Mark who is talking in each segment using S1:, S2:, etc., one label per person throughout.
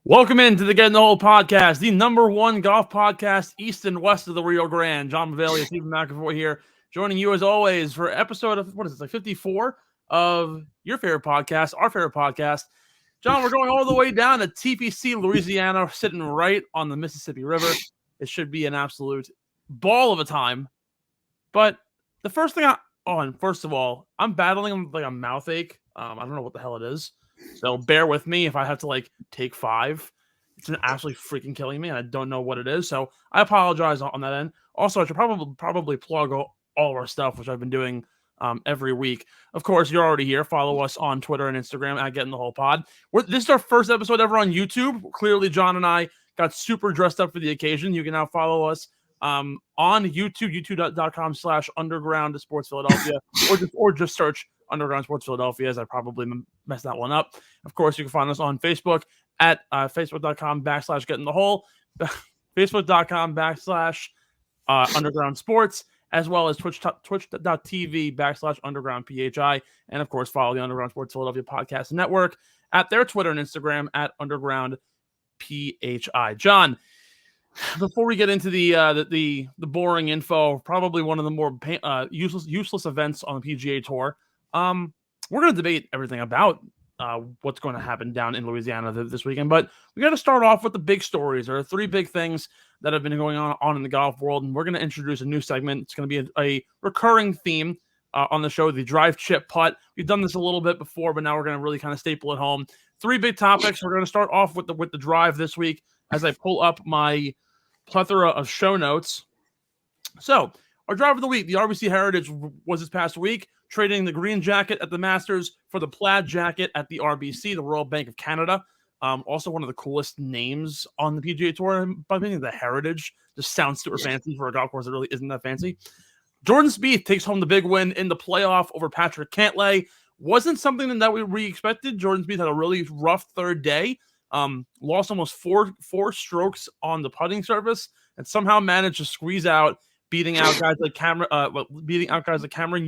S1: Welcome into the Get in the Hole podcast, the number one golf podcast east and west of the Rio Grande. John Mavallia, Stephen McAvoy here, joining you as always for episode of, 54 of your favorite podcast, our favorite podcast. John, we're going all the way down to TPC, Louisiana, sitting right on the Mississippi River. It should be an absolute ball of a time. But the first thing first of all, I'm battling like a mouth ache. I don't know what the hell it is. So bear with me if I have to take 5. It's absolutely freaking killing me. I don't know what it is. So I apologize on that end. Also, I should probably plug all of our stuff, which I've been doing every week. Of course, you're already here. Follow us on Twitter and Instagram at Get in the Hole Pod. This is our first episode ever on YouTube. Clearly, John and I got super dressed up for the occasion. You can now follow us on YouTube, youtube.com/Underground Sports Philadelphia, or just search Underground Sports Philadelphia, as I probably messed that one up. Of course, you can find us on Facebook at facebook.com/getinthehole, facebook.com/Underground Sports, as well as twitch.tv/Underground PHI, and of course, follow the Underground Sports Philadelphia Podcast Network at their Twitter and Instagram at Underground PHI. John, before we get into the boring info, probably one of the more useless events on the PGA Tour. We're going to debate everything about what's going to happen down in Louisiana this weekend, but we got to start off with the big stories. There are 3 big things that have been going on in the golf world, and we're going to introduce a new segment. It's going to be a recurring theme on the show, the drive, chip, putt. We've done this a little bit before, but now we're going to really kind of staple it home. 3 big topics. We're going to start off with the drive this week as I pull up my plethora of show notes. So, our drive of the week, the RBC Heritage was this past week, trading the green jacket at the Masters for the plaid jacket at the RBC, the Royal Bank of Canada. Also one of the coolest names on the PGA Tour, but I think the Heritage just sounds super fancy for a golf course that really isn't that fancy. Jordan Spieth takes home the big win in the playoff over Patrick Cantlay. Wasn't something that we expected. Jordan Spieth had a really rough third day. Lost almost four strokes on the putting surface, and somehow managed to squeeze out, beating out guys like Cameron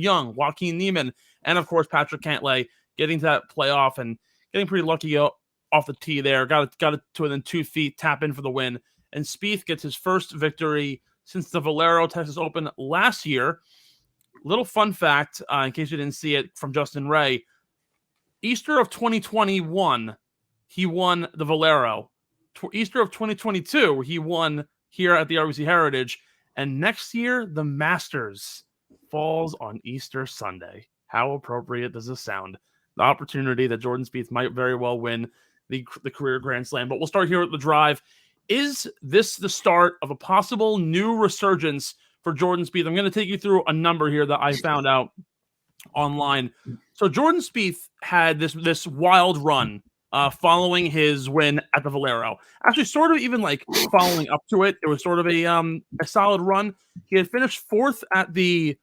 S1: Young, Joaquin Niemann, and of course Patrick Cantlay, getting to that playoff and getting pretty lucky off the tee there. Got it to within 2 feet, tap in for the win, and Spieth gets his first victory since the Valero Texas Open last year. Little fun fact, in case you didn't see it, from Justin Ray: Easter of 2021, he won the Valero. Easter of 2022, he won here at the RBC Heritage. And next year, the Masters falls on Easter Sunday. How appropriate does this sound? The opportunity that Jordan Spieth might very well win the career Grand Slam. But we'll start here at the drive. Is this the start of a possible new resurgence for Jordan Spieth? I'm going to take you through a number here that I found out online. So Jordan Spieth had this wild run following his win at the Valero. Actually, sort of even following up to it. It was sort of a solid run. He had finished 4th at the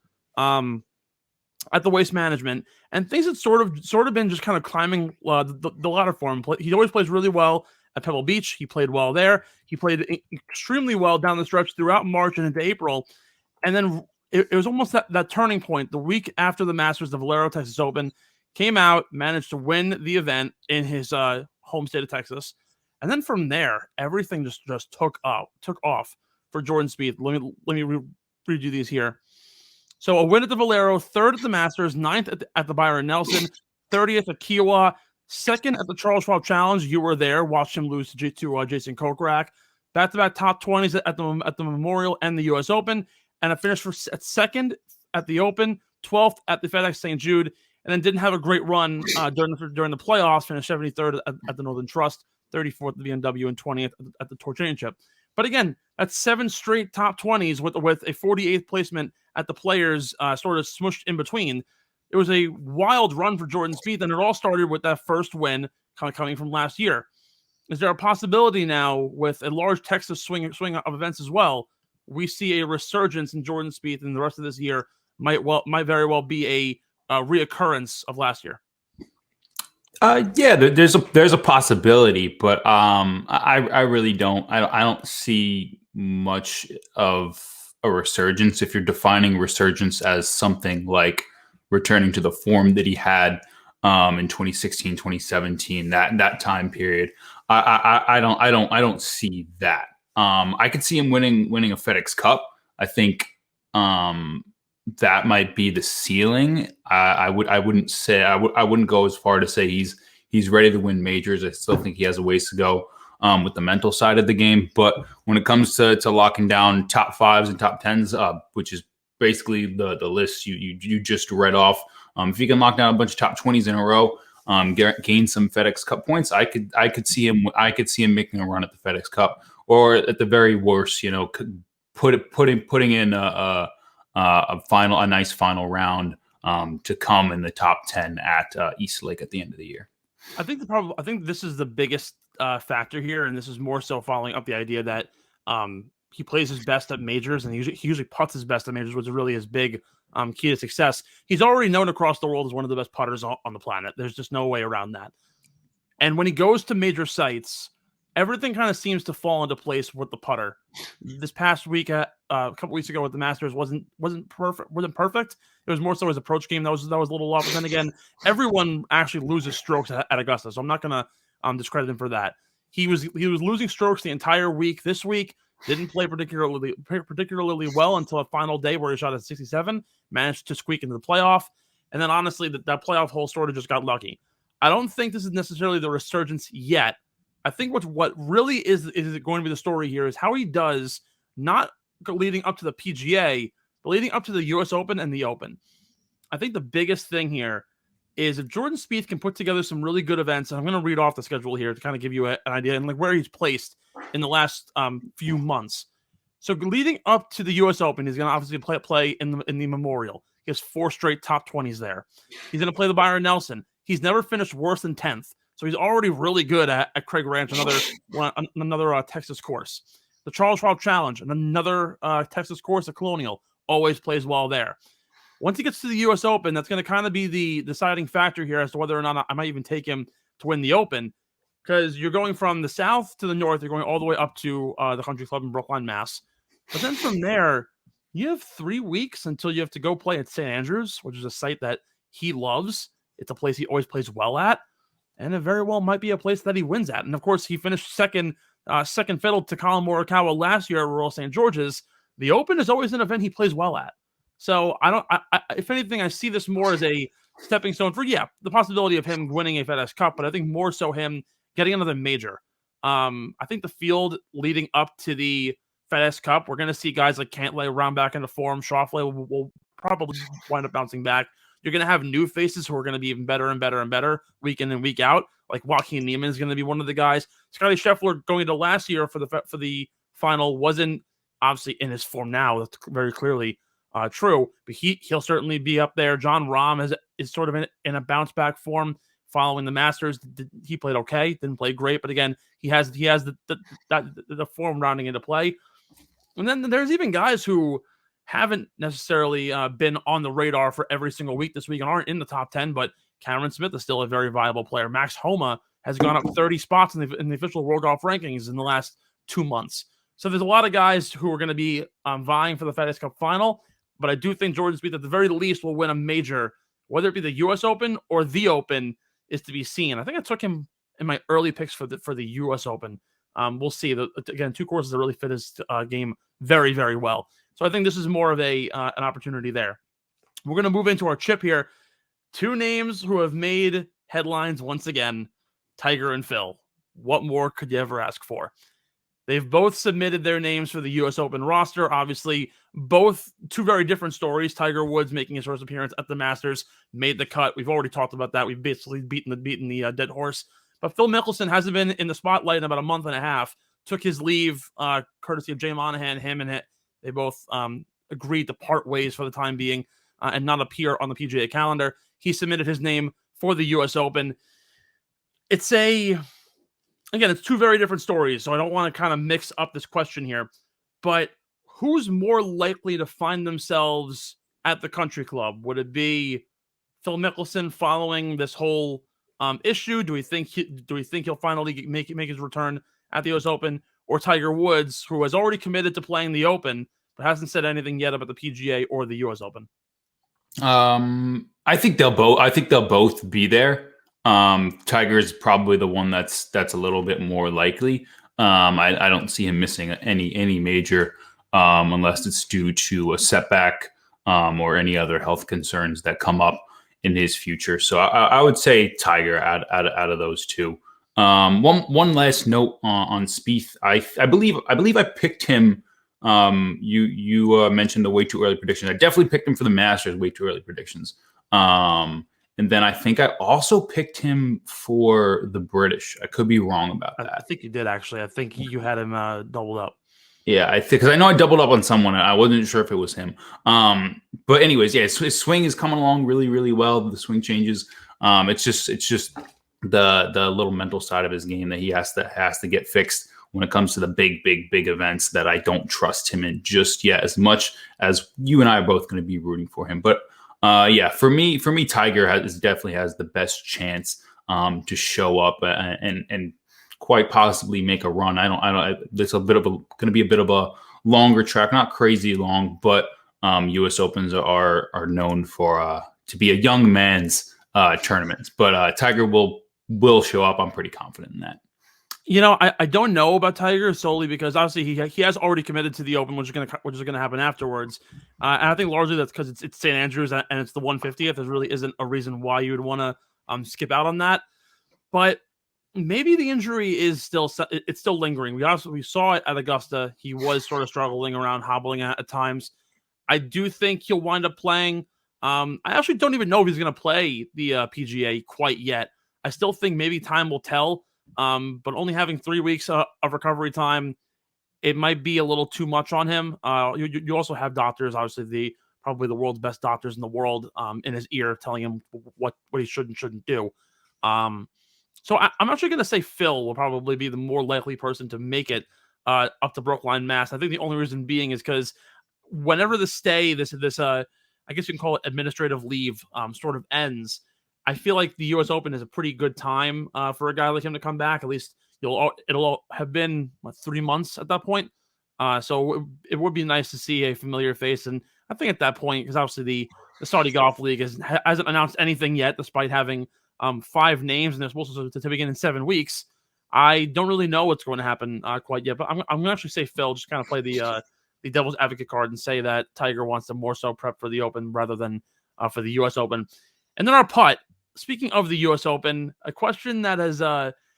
S1: Waste Management, and things had sort of been just kind of climbing the ladder for him. He always plays really well at Pebble Beach. He played well there. He played extremely well down the stretch throughout March and into April. And then it was almost that turning point. The week after the Masters, the Valero Texas Open, came out, managed to win the event in his home state of Texas. And then from there, everything just took off for Jordan Spieth. Let me read you these here. So a win at the Valero, 3rd at the Masters, 9th at the Byron Nelson, 30th at Kiowa, 2nd at the Charles Schwab Challenge. You were there, watched him lose to Jason Kokrak. Back-to-back top 20s at the Memorial and the U.S. Open, and a finish at 2nd at the Open, 12th at the FedEx St. Jude, and then didn't have a great run during the playoffs. Finished 73rd at the Northern Trust, 34th at the BMW, and 20th at the Tour Championship. But again, that's 7 straight top 20s with a 48th placement at the Players, sort of smushed in between. It was a wild run for Jordan Spieth, and it all started with that first win coming from last year. Is there a possibility now, with a large Texas swing of events as well, we see a resurgence in Jordan Spieth, and the rest of this year might very well be a reoccurrence of last year?
S2: Yeah, there's a possibility, but I really don't. I don't see much of a resurgence. If you're defining resurgence as something like returning to the form that he had in 2016, 2017, that time period, I don't see that. I could see him winning a FedEx Cup. I think that might be the ceiling. I wouldn't go as far to say he's ready to win majors. I still think he has a ways to go with the mental side of the game. But when it comes to locking down top fives and top tens, which is basically the list you just read off, if you can lock down a bunch of top 20s in a row, gain some FedEx Cup points, I could see him making a run at the FedEx Cup, or at the very worst, putting in a nice final round to come in the top 10 at East Lake at the end of the year.
S1: I think this is the biggest factor here, and this is more so following up the idea that he plays his best at majors, and he usually putts his best at majors, which is really his big key to success. He's already known across the world as one of the best putters on the planet. There's just no way around that. And when he goes to major sites, everything kind of seems to fall into place with the putter. This past week, a couple weeks ago with the Masters, wasn't perfect. It was more so his approach game that was a little off. But then again, everyone actually loses strokes at Augusta, so I'm not gonna discredit him for that. He was losing strokes the entire week. This week, didn't play particularly well until a final day where he shot at 67, managed to squeak into the playoff, and then honestly, that playoff hole sort of just got lucky. I don't think this is necessarily the resurgence yet. I think what really is going to be the story here is how he does, not leading up to the PGA, but leading up to the U.S. Open and the Open. I think the biggest thing here is if Jordan Spieth can put together some really good events, and I'm going to read off the schedule here to kind of give you an idea and like where he's placed in the last few months. So leading up to the U.S. Open, he's going to obviously play in the Memorial. He has 4 straight top 20s there. He's going to play the Byron Nelson. He's never finished worse than 10th. So he's already really good at Craig Ranch, another Texas course. The Charles Schwab Challenge, another Texas course at Colonial, always plays well there. Once he gets to the U.S. Open, that's going to kind of be the deciding factor here as to whether or not I might even take him to win the Open, because you're going from the south to the north. You're going all the way up to the Country Club in Brookline, Mass. But then from there, you have 3 weeks until you have to go play at St. Andrews, which is a site that he loves. It's a place he always plays well at. And it very well might be a place that he wins at. And of course, he finished second fiddle to Colin Morikawa last year at Royal St. George's. The Open is always an event he plays well at. So if anything, I see this more as a stepping stone for, the possibility of him winning a FedEx Cup, but I think more so him getting another major. I think the field leading up to the FedEx Cup, we're going to see guys like Cantlay round back into form. Schauffele will probably wind up bouncing back. You're going to have new faces who are going to be even better and better and better week in and week out. Like Joaquin Niemann is going to be one of the guys. Scotty Scheffler going into last year for the final wasn't obviously in his form now. That's very clearly true, but he'll certainly be up there. John Rahm is sort of in a bounce back form following the Masters. He played okay, didn't play great, but again, he has the form rounding into play. And then there's even guys who haven't necessarily been on the radar for every single week this week and aren't in the top 10, but Cameron Smith is still a very viable player. Max Homa has gone up 30 spots in the official World Golf Rankings in the last 2 months. So there's a lot of guys who are going to be vying for the FedEx Cup final, but I do think Jordan Spieth at the very least will win a major, whether it be the U.S. Open or the Open is to be seen. I think I took him in my early picks for the U.S. Open. We'll see. Again, 2 courses that really fit his game very, very well. So I think this is more of an opportunity there. We're going to move into our chip here. 2 names who have made headlines once again, Tiger and Phil. What more could you ever ask for? They've both submitted their names for the U.S. Open roster. Obviously, both 2 very different stories. Tiger Woods making his first appearance at the Masters, made the cut. We've already talked about that. We've basically beaten the dead horse. But Phil Mickelson hasn't been in the spotlight in about a month and a half. Took his leave, courtesy of Jay Monahan. They both agreed to part ways for the time being and not appear on the PGA calendar. He submitted his name for the U.S. Open. It's 2 very different stories, so I don't want to kind of mix up this question here. But who's more likely to find themselves at the country club? Would it be Phil Mickelson following this whole issue? Do we think he'll finally make his return at the U.S. Open, or Tiger Woods, who has already committed to playing the Open but hasn't said anything yet about the PGA or the U.S. Open?
S2: I think they'll both be there. Tiger is probably the one that's a little bit more likely. I don't see him missing any major unless it's due to a setback or any other health concerns that come up in his future. So I would say Tiger out of those two. One last note on Spieth. I believe I picked him. You mentioned the way too early predictions. I definitely picked him for the Masters way too early predictions. And then I think I also picked him for the British. I could be wrong about that.
S1: I think you did, actually. I think you had him doubled up.
S2: Yeah, I think because I know I doubled up on someone. And I wasn't sure if it was him. But anyways, yeah, his swing is coming along really, really well. The swing changes. It's just the little mental side of his game that he has to get fixed when it comes to the big events that I don't trust him in just yet, as much as you and I are both going to be rooting for him. But yeah, for me, Tiger definitely has the best chance to show up and quite possibly make a run. It's going to be a bit of a longer track, not crazy long, but U.S. Opens are known for to be a young man's tournament. But Tiger will show up. I'm pretty confident in that.
S1: You know, I don't know about Tiger solely because obviously he has already committed to the Open, which is gonna happen afterwards. And I think largely that's because it's St. Andrews and it's the 150th. There really isn't a reason why you would want to skip out on that. But maybe the injury is still lingering. We saw it at Augusta. He was sort of struggling around, hobbling at times. I do think he'll wind up playing. I actually don't even know if he's going to play the PGA quite yet. I still think maybe time will tell. But only having 3 weeks of recovery time, it might be a little too much on him. You also have doctors, obviously probably the world's best doctors in the world, in his ear telling him what he should and shouldn't do. So I'm actually going to say Phil will probably be the more likely person to make it up to Brookline, Mass. I think the only reason being is because whenever the stay, this I guess you can call it administrative leave, sort of ends, I feel like the U.S. Open is a pretty good time for a guy like him to come back. At least it'll have been 3 months at that point. So it would be nice to see a familiar face. And I think at that point, because obviously the Saudi Golf League hasn't announced anything yet, despite having 5 names and they're supposed to begin in 7 weeks. I don't really know what's going to happen quite yet. But I'm going to actually say Phil, just kind of play the devil's advocate card and say that Tiger wants to more so prep for the Open rather than for the U.S. Open. And then our putt. Speaking of the U.S. Open, a question that has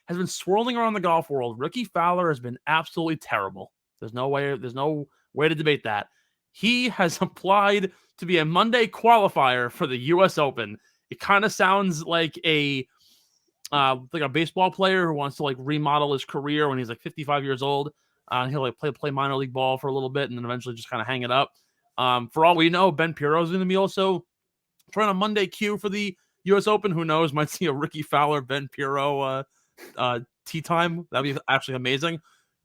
S1: been swirling around the golf world. Ricky Fowler has been absolutely terrible. There's no way to debate that. He has applied to be a Monday qualifier for the U.S. Open. It kind of sounds like a baseball player who wants to remodel his career when he's 55 years old. He'll play minor league ball for a little bit and then eventually just kind of hang it up. For all we know, Ben Pirro is going to be also trying a Monday queue for the U.S. Open. Who knows? Might see a Ricky Fowler, Ben Pirro tee time. That'd be actually amazing.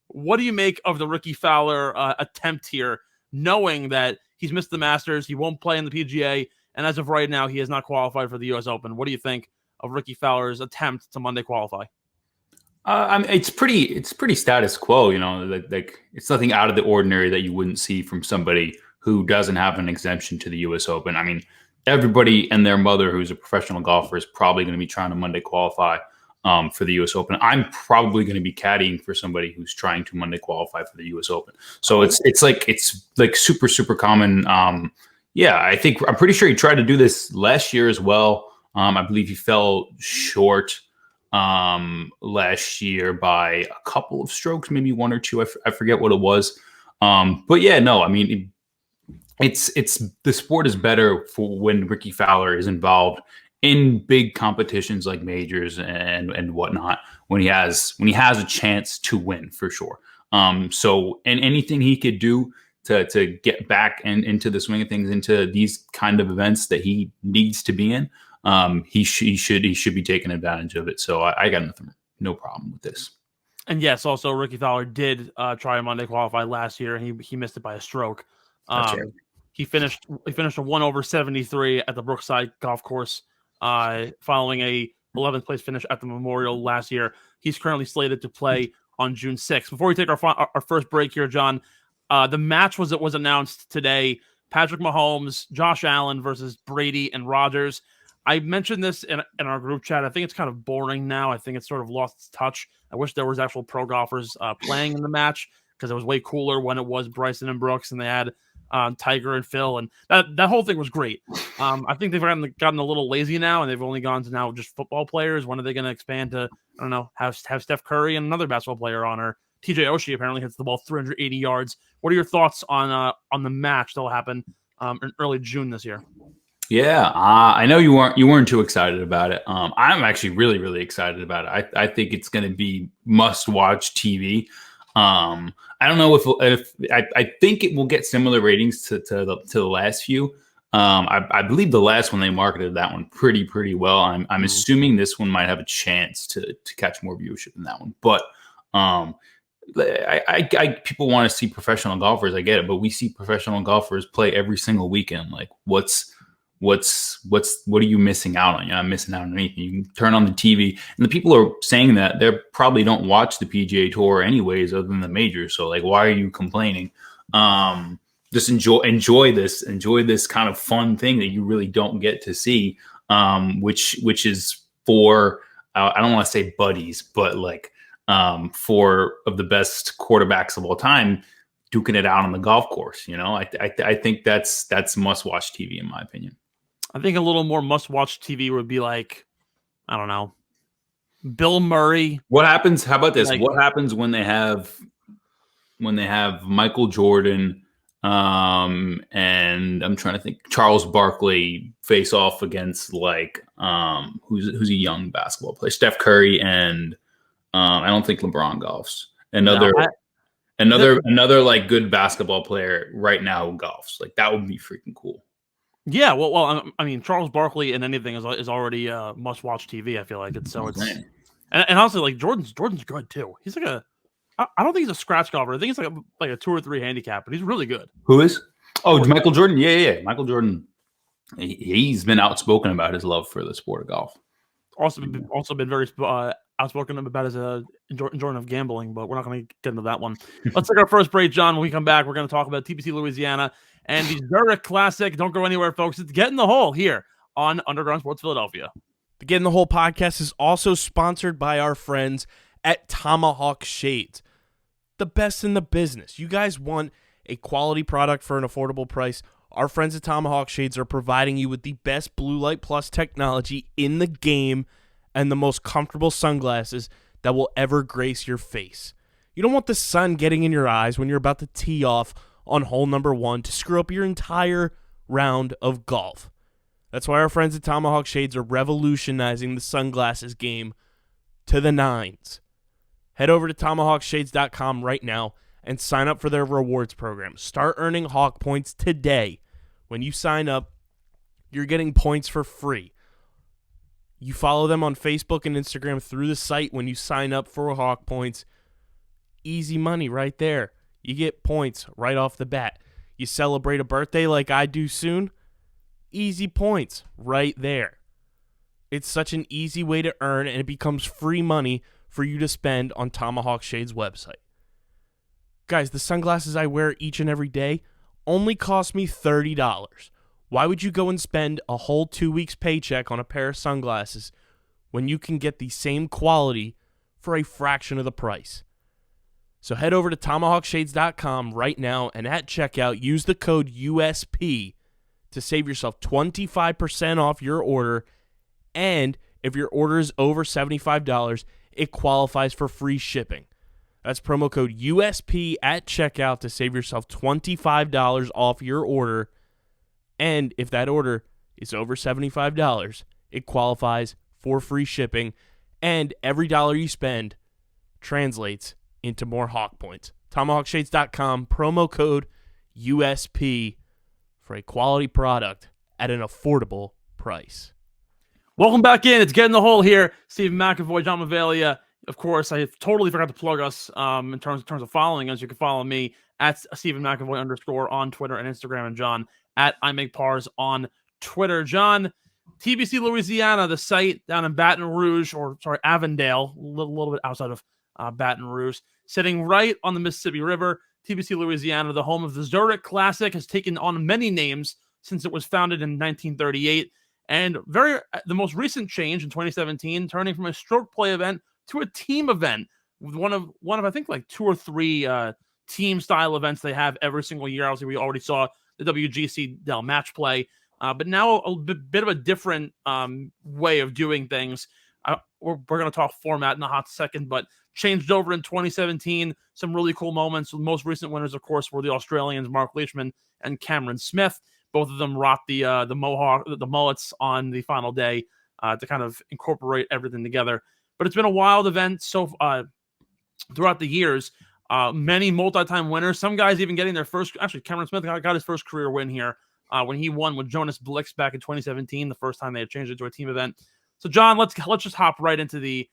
S1: What do you make of the Ricky Fowler attempt here, knowing that he's missed the Masters, he won't play in the PGA, and as of right now, he has not qualified for the U.S. Open? What do you think of Ricky Fowler's attempt to Monday qualify?
S2: I mean, it's pretty status quo. You know, like it's nothing out of the ordinary that you wouldn't see from somebody who doesn't have an exemption to the U.S. Open. I mean, everybody and their mother who's a professional golfer is probably going to be trying to Monday qualify for the U.S. Open. I'm probably going to be caddying for somebody who's trying to Monday qualify for the U.S. Open. So it's super common. Yeah, I'm pretty sure he tried to do this last year as well. I believe he fell short last year by a couple of strokes, maybe 1 or 2. I forget what it was. But yeah, no, I mean, it's the sport is better for when Ricky Fowler is involved in big competitions like majors and whatnot, when he has a chance to win for sure. So anything he could do to get back and into the swing of things, into these kind of events that he needs to be in, he should be taking advantage of it. So I got no problem with this.
S1: And yes, also Ricky Fowler did try a Monday qualify last year, and he missed it by a stroke. He finished a 1 over 73 at the Brookside Golf Course, following a 11th place finish at the Memorial last year. He's currently slated to play on June 6th. Before we take our first break here, John, the match was announced today. Patrick Mahomes, Josh Allen versus Brady and Rodgers. I mentioned this in our group chat. I think it's kind of boring now. I think it's sort of lost its touch. I wish there was actual pro golfers playing in the match because it was way cooler when it was Bryson and Brooks and they had Tiger and Phil, and that whole thing was great. I think they've gotten a little lazy now, and they've only gone to now just football players. When are they going to expand to, I don't know, have Steph Curry and another basketball player on, or TJ Oshie apparently hits the ball 380 yards. What are your thoughts on the match that will happen in early June this year?
S2: Yeah, I know you weren't too excited about it. I'm actually really, really excited about it. I think it's going to be must-watch TV. I don't know if I think it will get similar ratings to the last few. I believe the last one they marketed that one pretty well. I'm assuming this one might have a chance to catch more viewership than that one. But people want to see professional golfers. I get it, but we see professional golfers play every single weekend. Like, what are you missing out on? You're not missing out on anything. You can turn on the TV, and the people are saying that they probably don't watch the PGA Tour anyways, other than the majors. So, like, why are you complaining? Just enjoy this kind of fun thing that you really don't get to see, which is for I don't want to say buddies, but like four of the best quarterbacks of all time duking it out on the golf course. You know, I think that's must-watch TV in my opinion.
S1: I think a little more must-watch TV would be like, I don't know, Bill Murray.
S2: What happens? How about this?
S1: Like,
S2: what happens when they have Michael Jordan and I'm trying to think Charles Barkley face off against like who's a young basketball player, Steph Curry, and I don't think LeBron golfs. Another like good basketball player right now who golfs. Like, that would be freaking cool.
S1: Yeah, well, I mean, Charles Barkley in anything is already must-watch TV. I feel like it's so. It's and honestly, like Jordan's good too. He's like I don't think he's a scratch golfer. I think he's like a 2 or 3 handicap, but he's really good.
S2: Who is? Oh, Michael Jordan. Yeah. Michael Jordan. He's been outspoken about his love for the sport of golf.
S1: Also been very outspoken about his enjoyment of gambling, but we're not going to get into that one. Let's take our first break, John. When we come back, we're going to talk about TPC Louisiana and the Zurich Classic. Don't go anywhere, folks. It's Get in the Hole here on Underground Sports Philadelphia.
S3: The Get in the Hole podcast is also sponsored by our friends at Tomahawk Shades, the best in the business. You guys want a quality product for an affordable price? Our friends at Tomahawk Shades are providing you with the best Blue Light Plus technology in the game and the most comfortable sunglasses that will ever grace your face. You don't want the sun getting in your eyes when you're about to tee off on hole number 1 to screw up your entire round of golf. That's why our friends at Tomahawk Shades are revolutionizing the sunglasses game to the nines. Head over to TomahawkShades.com right now and sign up for their rewards program. Start earning Hawk Points today. When you sign up, you're getting points for free. You follow them on Facebook and Instagram through the site when you sign up for Hawk Points. Easy money right there. You get points right off the bat. You celebrate a birthday like I do soon, easy points right there. It's such an easy way to earn, and it becomes free money for you to spend on Tomahawk Shades' website. Guys, the sunglasses I wear each and every day only cost me $30. Why would you go and spend a whole 2 weeks paycheck on a pair of sunglasses when you can get the same quality for a fraction of the price? So head over to TomahawkShades.com right now, and at checkout, use the code USP to save yourself 25% off your order. And if your order is over $75, it qualifies for free shipping. That's promo code USP at checkout to save yourself $25 off your order. And if that order is over $75, it qualifies for free shipping. And every dollar you spend translates into more Hawk Points. TomahawkShades.com, promo code USP for a quality product at an affordable price.
S1: Welcome back in. It's Get in the Hole here. Stephen McAvoy, John Mavallia. Of course, I totally forgot to plug us in terms of following us. You can follow me at Stephen McAvoy _ on Twitter and Instagram, and John at I Make Pars on Twitter. John, TBC Louisiana, the site down in Baton Rouge, Avondale, a little bit outside of Baton Rouge, sitting right on the Mississippi River. TBC Louisiana, the home of the Zurich Classic, has taken on many names since it was founded in 1938. And the most recent change in 2017, turning from a stroke play event to a team event with one of I think like 2 or 3 team style events they have every single year. Obviously, we already saw the WGC Dell match play, but now a bit of a different way of doing things. We're going to talk format in a hot second, but changed over in 2017. Some really cool moments. The most recent winners, of course, were the Australians Mark Leishman and Cameron Smith. Both of them rocked the mullets on the final day to kind of incorporate everything together. But it's been a wild event throughout the years. Many multi-time winners. Some guys even getting their first. Actually, Cameron Smith got his first career win here when he won with Jonas Blix back in 2017. The first time they had changed it to a team event. So, John, let's just hop right into the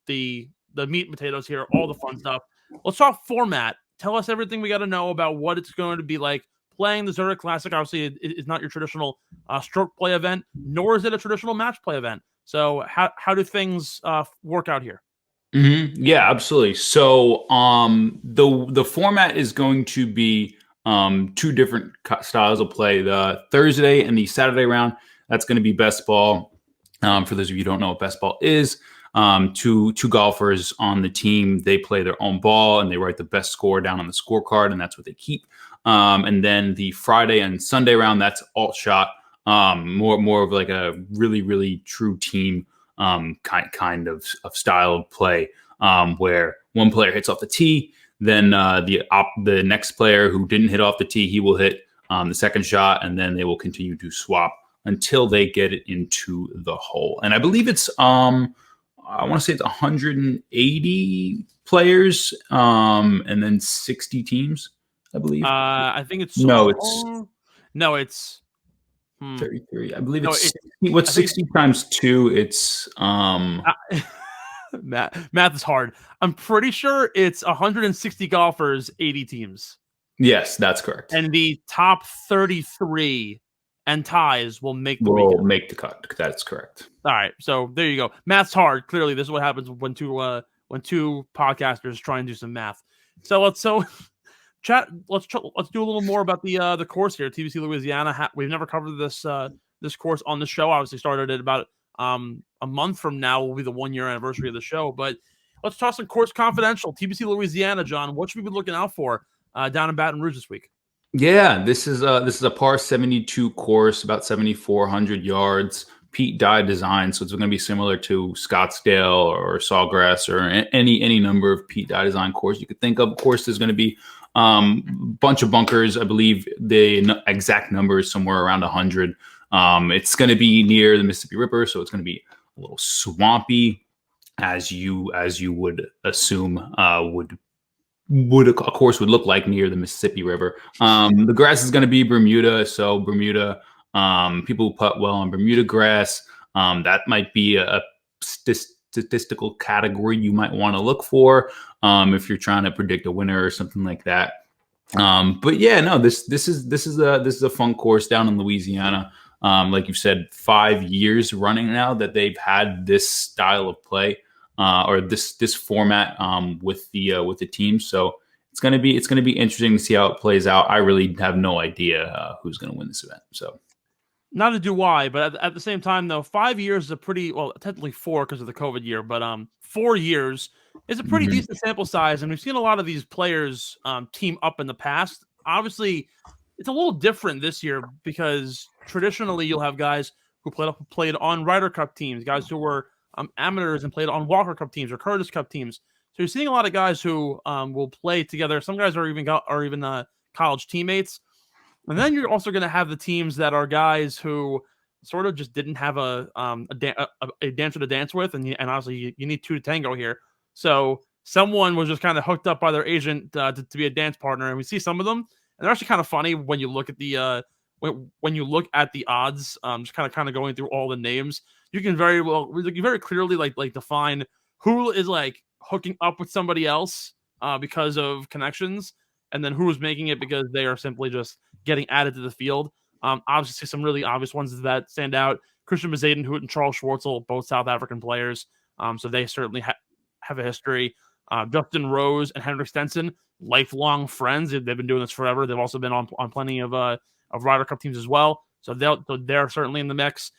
S1: meat and potatoes here, all the fun stuff. Let's talk format. Tell us everything we got to know about what it's going to be like playing the Zurich Classic. Obviously, it's not your traditional stroke play event, nor is it a traditional match play event. So, how do things work out here?
S2: Mm-hmm. Yeah, absolutely. So, the format is going to be 2 different styles of play: the Thursday and the Saturday round. That's going to be best ball. For those of you who don't know what best ball is, two golfers on the team, they play their own ball and they write the best score down on the scorecard, and that's what they keep. And then the Friday and Sunday round, that's alt shot, more of like a really, really true team kind of style of play, where one player hits off the tee, then the next player who didn't hit off the tee, he will hit the second shot, and then they will continue to swap until they get it into the hole. And I believe it's I want to say it's 180 players, and then 60 teams, I believe.
S1: I think it's
S2: 33. I believe it's 60. What's 60 times 2? It's
S1: math is hard. I'm pretty sure it's 160 golfers, 80 teams.
S2: Yes, that's correct.
S1: And the top 33 and ties will make the
S2: cut. That's correct.
S1: All right, so there you go. Math's hard. Clearly, this is what happens when two podcasters try and do some math. So let's chat. Let's do a little more about the course here, TBC Louisiana. We've never covered this course on the show. Obviously, started at about a month from now will be the 1-year anniversary of the show. But let's talk some Course Confidential. TBC Louisiana, John. What should we be looking out for down in Baton Rouge this week?
S2: Yeah, this is a par 72 course, about 7,400 yards, Pete Dye design. So it's going to be similar to Scottsdale or Sawgrass or any number of Pete Dye design course you could think of. Of course, there's going to be a bunch of bunkers. I believe the exact number is somewhere around 100. It's going to be near the Mississippi River, so it's going to be a little swampy, as you would assume would a course would look like near the Mississippi River. The grass is going to be Bermuda, so Bermuda, people who putt well on Bermuda grass, that might be a statistical category you might want to look for if you're trying to predict a winner or something like that. But yeah, no, this is a fun course down in Louisiana. Like you've said, 5 years running now that they've had this style of play. Or this format with the team, so it's gonna be interesting to see how it plays out. I really have no idea who's gonna win this event. So,
S1: not do I, but at the same time, though, 5 years is a pretty technically 4 because of the COVID year, but 4 years is a pretty decent sample size, and we've seen a lot of these players team up in the past. Obviously, it's a little different this year because traditionally you'll have guys who played on Ryder Cup teams, guys who were amateurs and played on Walker Cup teams or Curtis Cup teams. So you're seeing a lot of guys who will play together. Some guys are even college teammates. And then you're also going to have the teams that are guys who sort of just didn't have a dancer to dance with. And obviously you need 2 to tango here. So someone was just kind of hooked up by their agent to be a dance partner. And we see some of them. And they're actually kind of funny when you look at the when you look at the odds, just kind of going through all the names. You can very clearly like define who is like hooking up with somebody else because of connections, and then who is making it because they are simply just getting added to the field. Obviously, some really obvious ones that stand out: Christian Bezuidenhout and Charles Schwartzel, both South African players, so they certainly have a history. Justin Rose and Henrik Stenson, lifelong friends. They've been doing this forever. They've also been on plenty of Ryder Cup teams as well, so they're certainly in the mix.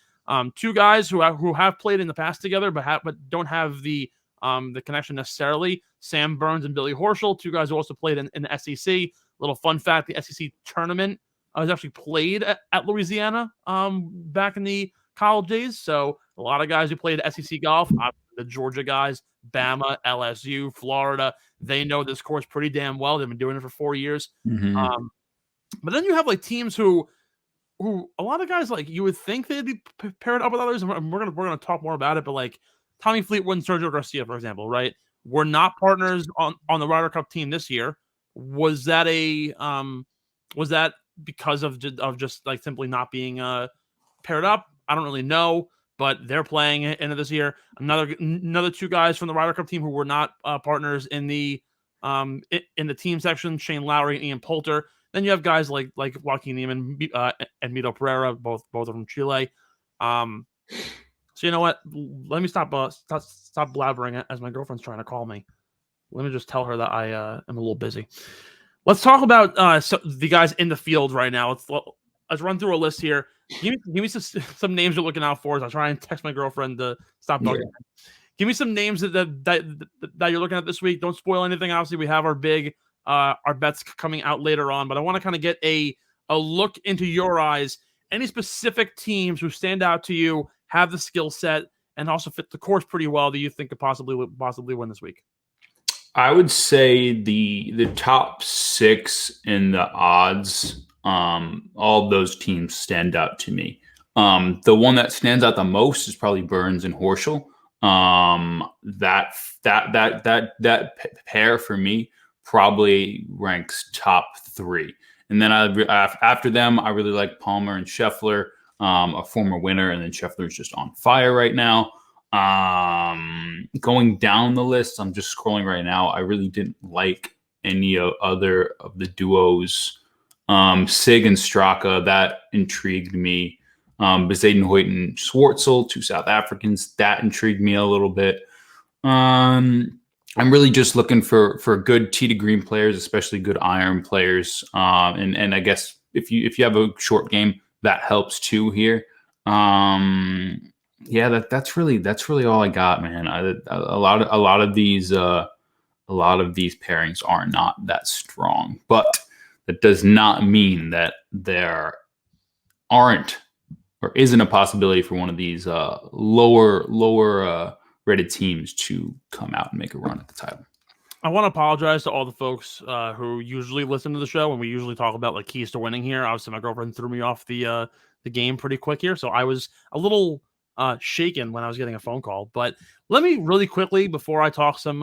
S1: Two guys who have played in the past together, but don't have the connection necessarily. Sam Burns and Billy Horschel, two guys who also played in the SEC. Little fun fact: the SEC tournament was actually played at Louisiana back in the college days. So a lot of guys who played SEC golf, the Georgia guys, Bama, LSU, Florida, they know this course pretty damn well. They've been doing it for 4 years.
S2: Mm-hmm.
S1: But then you have like teams who a lot of guys, like, you would think they'd be paired up with others, and we're gonna talk more about it. But like Tommy Fleetwood and Sergio Garcia, for example, right? We're not partners on the Ryder Cup team this year. Was that because of just like simply not being paired up? I don't really know, but they're playing into this year. Another two guys from the Ryder Cup team who were not partners in the team section: Shane Lowry and Ian Poulter. Then you have guys like Joaquin Niemann and Mito Pereira, both are from Chile. So you know what? Let me stop blabbering as my girlfriend's trying to call me. Let me just tell her that I am a little busy. Let's talk about the guys in the field right now. Let's run through a list here. Give me some names you're looking out for. As I try and text my girlfriend to stop bugging. Yeah. Give me some names that you're looking at this week. Don't spoil anything. Obviously, we have our big our bets coming out later on, but I want to kind of get a look into your eyes. Any specific teams who stand out to you, have the skill set, and also fit the course pretty well that you think could possibly win this week?
S2: I would say the top 6 in the odds, all those teams stand out to me. The one that stands out the most is probably Burns and Horschel. That pair for me probably ranks top 3. And then after them, I really like Palmer and Scheffler, a former winner, and then Scheffler's just on fire right now. Going down the list, I'm just scrolling right now. I really didn't like any other of the duos. Sig and Straka, that intrigued me. Bezuidenhout and Schwartzel, 2 South Africans, that intrigued me a little bit. I'm really just looking for good tee to green players, especially good iron players. And I guess if you have a short game, that helps too here. Yeah, that's really all I got, man. A lot of these pairings are not that strong, but that does not mean that there aren't or isn't a possibility for one of these lower rated teams to come out and make a run at the title.
S1: I want to apologize to all the folks who usually listen to the show when we usually talk about like keys to winning here. Obviously, my girlfriend threw me off the game pretty quick here, so I was a little shaken when I was getting a phone call. But let me really quickly, before I talk some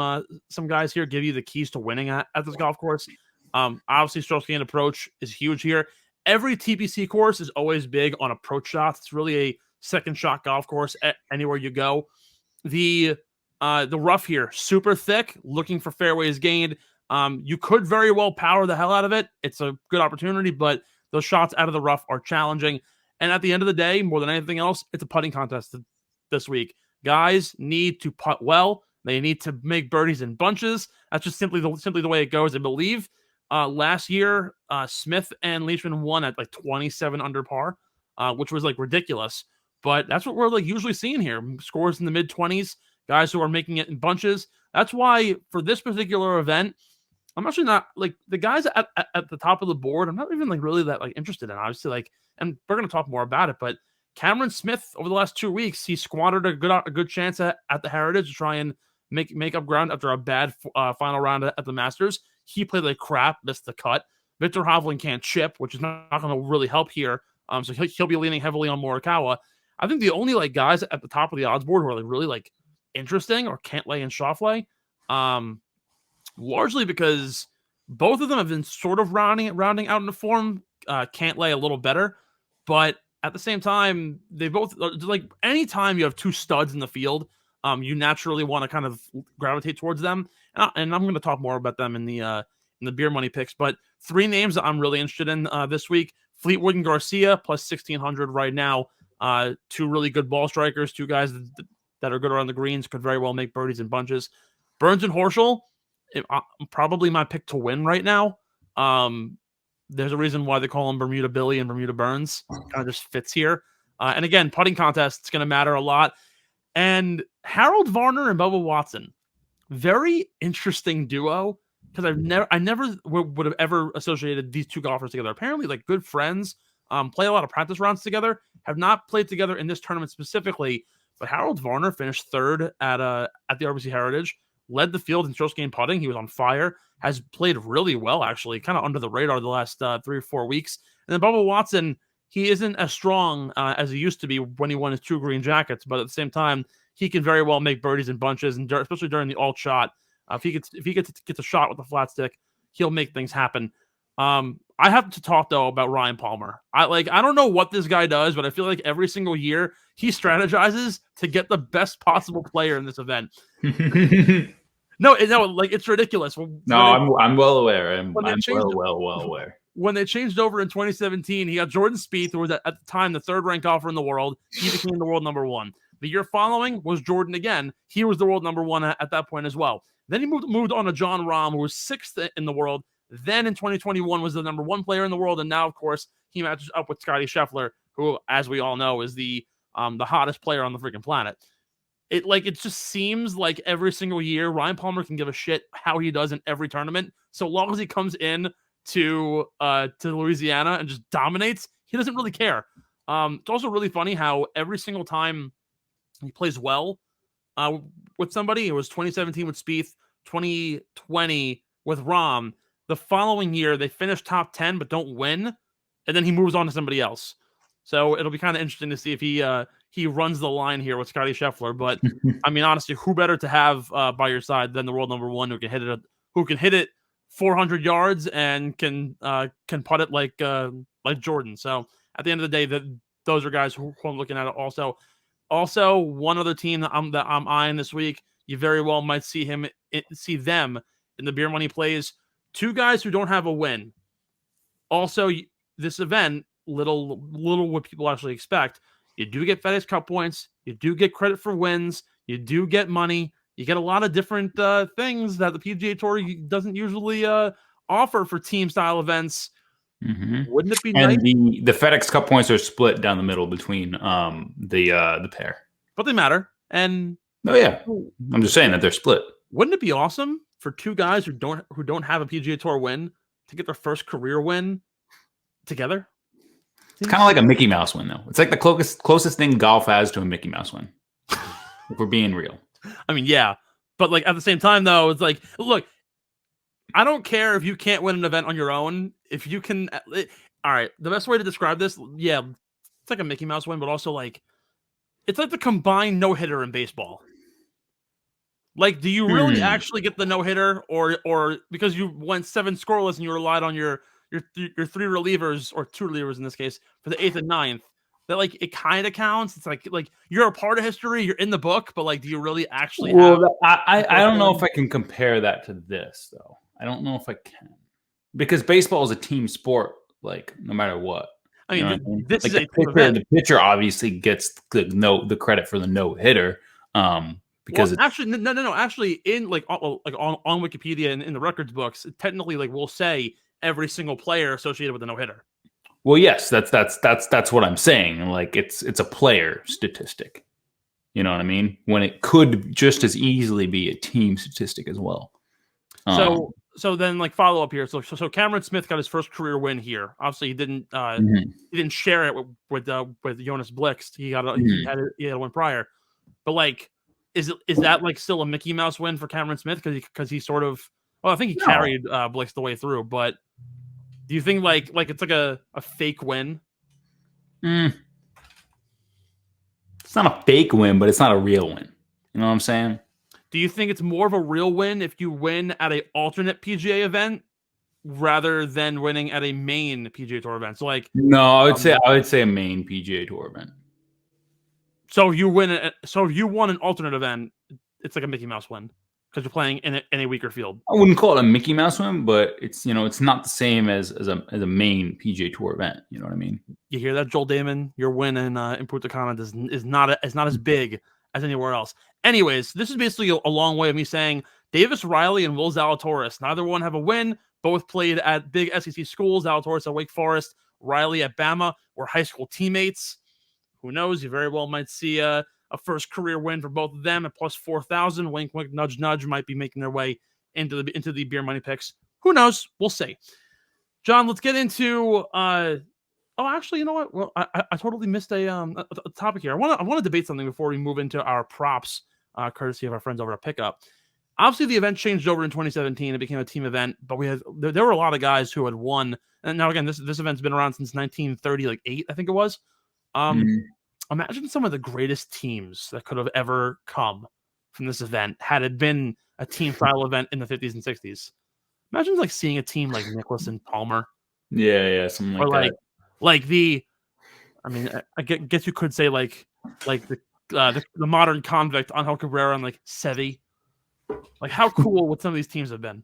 S1: guys here, give you the keys to winning at this golf course. Obviously, stroke gained approach is huge here. Every TPC course is always big on approach shots. It's really a second shot golf course anywhere you go. The rough here, super thick, looking for fairways gained. You could very well power the hell out of it. It's a good opportunity, but those shots out of the rough are challenging. And at the end of the day, more than anything else, it's a putting contest this week. Guys need to putt well. They need to make birdies in bunches. That's just simply the way it goes. I believe last year, Smith and Leishman won at like 27 under par, which was like ridiculous. But that's what we're like usually seeing here. Scores in the mid-20s, guys who are making it in bunches. That's why for this particular event, I'm actually not like the guys at the top of the board. I'm not even like really that like interested in. Obviously, like, and we're gonna talk more about it. But Cameron Smith over the last 2 weeks, he squandered a good chance at the Heritage to try and make up ground after a bad final round at the Masters. He played like crap, missed the cut. Victor Hovland can't chip, which is not going to really help here. So he'll be leaning heavily on Morikawa. I think the only like guys at the top of the odds board who are like really like interesting are Cantlay and Schauffele, largely because both of them have been sort of rounding out into form. Cantlay a little better, but at the same time, they both like anytime you have 2 studs in the field, you naturally want to kind of gravitate towards them. And I'm going to talk more about them in the beer money picks. But 3 names that I'm really interested in this week: Fleetwood and Garcia plus 1,600 right now. 2 really good ball strikers, 2 guys that are good around the greens, could very well make birdies in bunches. Burns and Horschel, probably my pick to win right now. There's a reason why they call him Bermuda Billy and Bermuda Burns. Kind of just fits here. And again, putting contest, it's going to matter a lot. And Harold Varner and Bubba Watson, very interesting duo, because I never would have ever associated these two golfers together. Apparently, like good friends, play a lot of practice rounds together, have not played together in this tournament specifically. But Harold Varner finished third at the RBC Heritage, led the field in strokes gained putting. He was on fire, has played really well, actually, kind of under the radar the last 3 or 4 weeks. And then Bubba Watson, he isn't as strong as he used to be when he won his 2 green jackets, but at the same time, he can very well make birdies in bunches, and especially during the alt shot. If he gets a shot with the flat stick, he'll make things happen. I have to talk though about Ryan Palmer. I don't know what this guy does, but I feel like every single year he strategizes to get the best possible player in this event. No, like it's ridiculous.
S2: I'm well aware. I'm well aware.
S1: When they changed over in 2017, he got Jordan Spieth, who was at the time the 3rd ranked golfer in the world. He became the world number 1. The year following was Jordan again. He was the world number 1 at that point as well. Then he moved on to John Rahm, who was 6th in the world. Then in 2021 was the number 1 player in the world, and now of course he matches up with Scottie Scheffler, who, as we all know, is the hottest player on the freaking planet. It just seems like every single year Ryan Palmer can give a shit how he does in every tournament, so long as he comes in to Louisiana and just dominates, he doesn't really care. It's also really funny how every single time he plays well with somebody, it was 2017 with Spieth, 2020 with Rahm. The following year, they finish top 10 but don't win, and then he moves on to somebody else. So it'll be kind of interesting to see if he runs the line here with Scottie Scheffler. But I mean, honestly, who better to have by your side than the world number 1 who can hit it 400 yards and can putt it like Jordan. So at the end of the day, those are guys who I'm looking at. Also, one other team that I'm eyeing this week, you very well might see them in the Beer Money Plays. 2 guys who don't have a win. Also, this event, little what people actually expect. You do get FedEx Cup points. You do get credit for wins. You do get money. You get a lot of different things that the PGA Tour doesn't usually offer for team-style events.
S2: Mm-hmm.
S1: Wouldn't it be
S2: nice?
S1: And
S2: the FedEx Cup points are split down the middle between the pair.
S1: But they matter. And
S2: oh yeah, I'm just saying that they're split.
S1: Wouldn't it be awesome for 2 guys who don't have a PGA Tour win to get their first career win together?
S2: It's kind of like a Mickey Mouse win, though. It's like the closest thing golf has to a Mickey Mouse win. If we're being real.
S1: I mean, yeah. But like at the same time, though, it's like, look, I don't care if you can't win an event on your own. If you can, all right. The best way to describe this, yeah, it's like a Mickey Mouse win, but also like it's like the combined no-hitter in baseball. Like, do you really actually get the no-hitter, or because you went 7 scoreless and you relied on your 3 relievers, or 2 relievers in this case, for the 8th and 9th, that like it kind of counts? It's like you're a part of history, you're in the book, but like, do you really actually have?
S2: I don't know if I can compare that to this, though. I don't know if I can, because baseball is a team sport, like no matter what.
S1: I mean, this is
S2: like the pitcher obviously gets the credit for the no-hitter. Because
S1: actually, no. Actually, in on Wikipedia and in the records books, technically, like we'll say every single player associated with the no hitter.
S2: Well, yes, that's what I'm saying. Like it's a player statistic. You know what I mean? When it could just as easily be a team statistic as well.
S1: So then, like follow up here. So Cameron Smith got his first career win here. Obviously, he didn't share it with Jonas Blixt. He had a win prior, but like. Is that like still a Mickey Mouse win for Cameron Smith because he sort of I think he carried Blix the way through, but do you think like it's like a fake win?
S2: It's not a fake win, but it's not a real win. You know what I'm saying?
S1: Do you think it's more of a real win if you win at an alternate PGA event rather than winning at a main PGA Tour event? So like
S2: no, I would say a main PGA Tour event.
S1: So if you won an alternate event, it's like a Mickey Mouse win because you're playing in a weaker field.
S2: I wouldn't call it a Mickey Mouse win, but it's it's not the same as a main PGA Tour event. You know what I mean? You
S1: hear that, Joel Damon? Your win in Punta Cana is not as big as anywhere else. Anyways, this is basically a long way of me saying Davis Riley and Will Zalatoris. Neither one have a win. Both played at big SEC schools. Zalatoris at Wake Forest, Riley at Bama, were high school teammates. Who knows? You very well might see a first career win for both of them at plus 4,000. Wink, wink, nudge, nudge might be making their way into the beer money picks. Who knows? We'll see. John, let's get into. Actually, you know what? Well, I totally missed a topic here. I want to debate something before we move into our props, courtesy of our friends over at Pickup. Obviously, the event changed over in 2017. It became a team event, but there were a lot of guys who had won. And now again, this event's been around since 1938, I think it was. Imagine some of the greatest teams that could have ever come from this event had it been a team style event in the 50s and 60s. Imagine like seeing a team like Nicholson, Palmer.
S2: Yeah, something like that.
S1: I guess you could say like the modern convict Angel Cabrera and like Seve. Like how cool would some of these teams have been?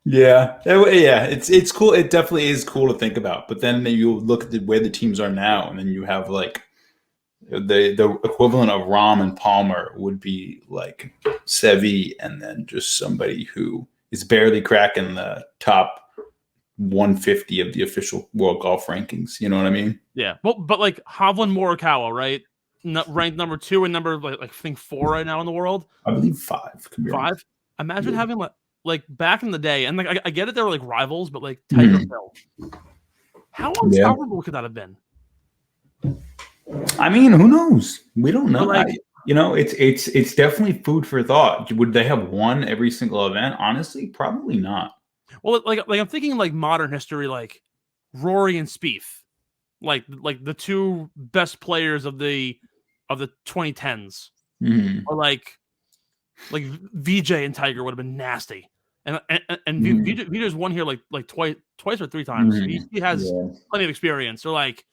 S2: Yeah, it's cool. It definitely is cool to think about. But then you look at where the teams are now, and then you have like the equivalent of Rahm and Palmer would be like Seve, and then just somebody who is barely cracking the top 150 of the official world golf rankings. You know what I mean?
S1: Yeah. Well, but like Hovland Morikawa, right? Ranked number 2 and number like I think 4 right now in the world.
S2: I believe 5.
S1: 5. Imagine having like back in the day, and like I get it, they were like rivals, but like Tiger Phil. How unstoppable could that have been?
S2: I mean, who knows? We don't know.
S1: Like,
S2: it's definitely food for thought. Would they have won every single event? Honestly, probably not.
S1: Well, like I'm thinking like modern history, like Rory and Spieth, like the two best players of the 2010s, or like VJ and Tiger would have been nasty, and VJ's won here like twice or 3 times. He has plenty of experience. Or like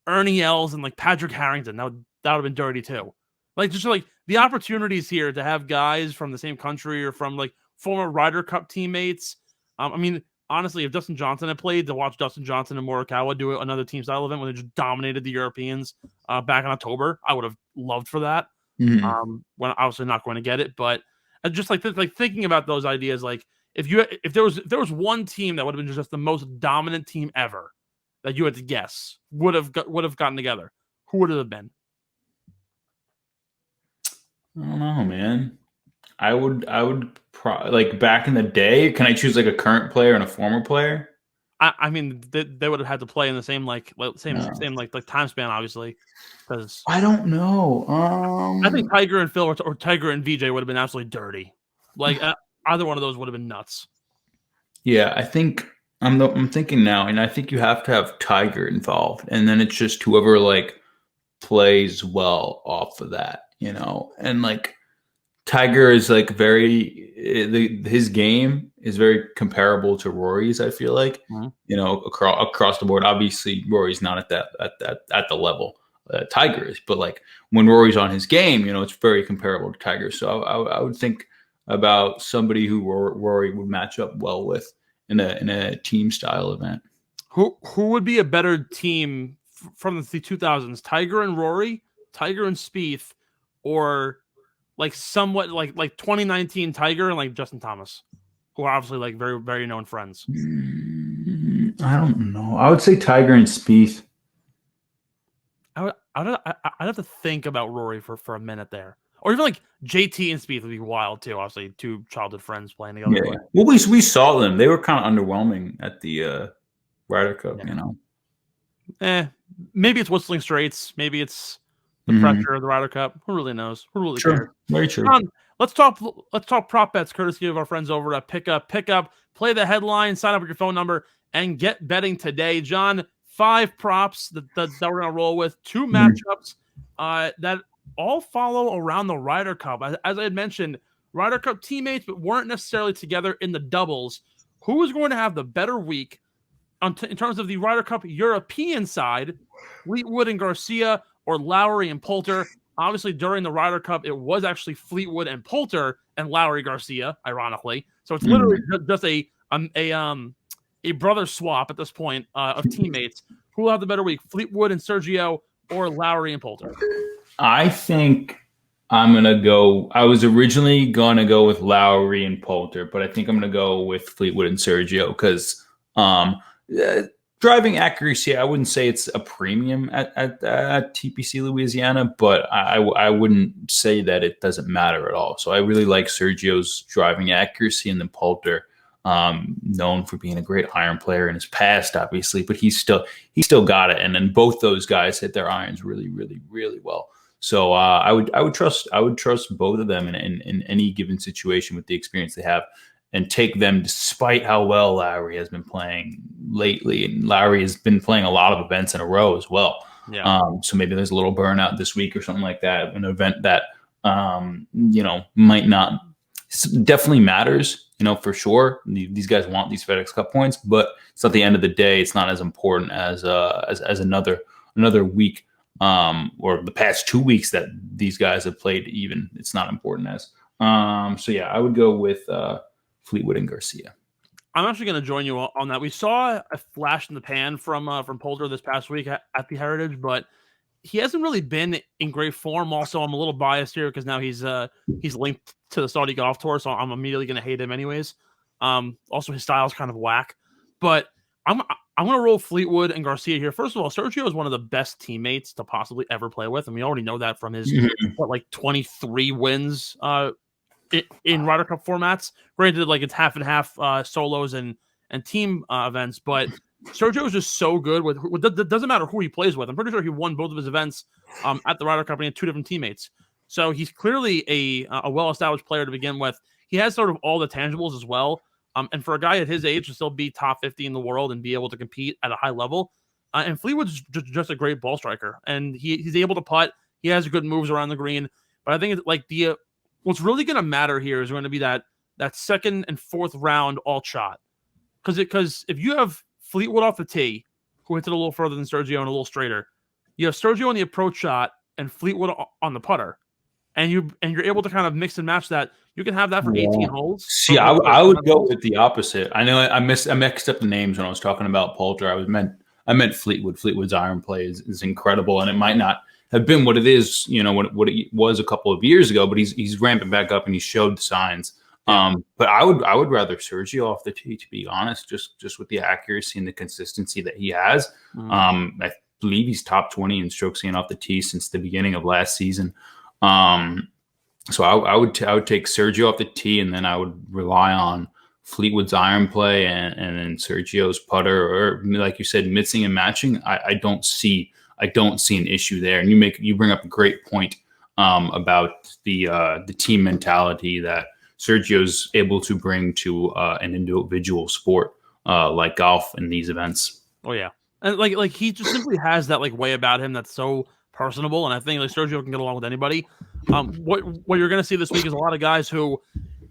S1: Ernie Els and like Patrick Harrington, that would have been dirty too. Like just like the opportunities here to have guys from the same country or from like former Ryder Cup teammates. I mean, honestly, if Dustin Johnson had played, to watch Dustin Johnson and Morikawa do another team style event when they just dominated the Europeans back in October, I would have loved for that. When obviously not going to get it, but just like thinking about those ideas, like if there was one team that would have been just the most dominant team ever that you had to guess would have gotten together, who would it have been?
S2: I don't know, man. I would like back in the day. Can I choose like a current player and a former player?
S1: I mean, they would have had to play in the same same time span, obviously. Because
S2: I don't know.
S1: I think Tiger and Phil or Tiger and VJ would have been absolutely dirty. Like either one of those would have been nuts.
S2: Yeah, I think I'm thinking now, and I think you have to have Tiger involved, and then it's just whoever like plays well off of that, and like. Tiger is like his game is very comparable to Rory's. I feel like across the board. Obviously, Rory's not at the level Tiger is, but like when Rory's on his game, it's very comparable to Tiger. So I would think about somebody who Rory would match up well with in a team style event.
S1: Who would be a better team from the 2000s? Tiger and Rory, Tiger and Spieth, or like somewhat like 2019 Tiger and like Justin Thomas, who are obviously like very, very known friends.
S2: I don't know. I would say Tiger and Spieth.
S1: I'd have to think about Rory for a minute there, or even like JT and Spieth would be wild too. Obviously, 2 childhood friends playing together.
S2: Yeah. Well, we saw them. They were kind of underwhelming at the Ryder Cup.
S1: Maybe it's Whistling Straits. Maybe it's the pressure of the Ryder Cup. Who really knows? Who really cares?
S2: Very true.
S1: Let's talk prop bets, courtesy of our friends over at Pickup. Play the headline, sign up with your phone number, and get betting today. John, 5 props that we're gonna roll with, 2 matchups that all follow around the Ryder Cup. As I had mentioned, Ryder Cup teammates, but weren't necessarily together in the doubles. Who is going to have the better week in terms of the Ryder Cup European side? Fleetwood and Garcia, or Lowry and Poulter. Obviously, during the Ryder Cup, it was actually Fleetwood and Poulter and Lowry Garcia, ironically. So it's literally just a brother swap at this point of teammates. Who will have the better week, Fleetwood and Sergio, or Lowry and Poulter?
S2: I think I'm going to go. I was originally going to go with Lowry and Poulter, but I think I'm going to go with Fleetwood and Sergio because driving accuracy, I wouldn't say it's a premium at TPC Louisiana, but I wouldn't say that it doesn't matter at all. So I really like Sergio's driving accuracy, and then Poulter, known for being a great iron player in his past, obviously, but he still got it. And then both those guys hit their irons really, really, really well. So I would trust both of them in any given situation with the experience they have, and take them despite how well Lowry has been playing lately. And Lowry has been playing a lot of events in a row as well.
S1: Yeah.
S2: So maybe there's a little burnout this week or something like that. An event that, might not, definitely matters, for sure. These guys want these FedEx Cup points, but it's at the end of the day, it's not as important as another week, or the past 2 weeks that these guys have played. Even it's not important as. So yeah, I would go with Fleetwood and Garcia.
S1: I'm actually going to join you on that. We saw a flash in the pan from Poulter this past week at the Heritage, but he hasn't really been in great form. Also, I'm a little biased here because now he's linked to the Saudi Golf Tour, so I'm immediately going to hate him anyways. Also, his style's kind of whack, but I'm going to roll Fleetwood and Garcia here. First of all, Sergio is one of the best teammates to possibly ever play with, and we already know that from his 23 wins in Ryder Cup formats. Granted, like it's half and half solos and team events, but Sergio is just so good with it doesn't matter who he plays with. I'm pretty sure he won both of his events at the Ryder Cup and he had 2 different teammates. So he's clearly a well-established player to begin with. He has sort of all the tangibles as well. And for a guy at his age to still be top 50 in the world and be able to compete at a high level, and Fleetwood's just a great ball striker, and he's able to putt. He has good moves around the green, but I think it's like what's really going to matter here is going to be that second and fourth round alt shot, because if you have Fleetwood off the tee, who hits it a little further than Sergio and a little straighter, you have Sergio on the approach shot and Fleetwood on the putter, and you're able to kind of mix and match that. You can have that for 18 holes.
S2: See, I would go with the opposite. I know I mixed up the names when I was talking about Poulter. I meant Fleetwood. Fleetwood's iron play is incredible, and it might not have been what it is, what it was a couple of years ago, but he's ramping back up and he showed the signs. But I would rather Sergio off the tee, to be honest, just with the accuracy and the consistency that he has. I believe he's top 20 in strokes gained off the tee since the beginning of last season. So I would take Sergio off the tee, and then I would rely on Fleetwood's iron play and then Sergio's putter, or like you said, mixing and matching. I don't see an issue there. And you bring up a great point about the team mentality that Sergio's able to bring to an individual sport like golf in these events.
S1: Oh yeah, and like he just simply has that way about him that's so personable, and I think Sergio can get along with anybody. What you're going to see this week is a lot of guys who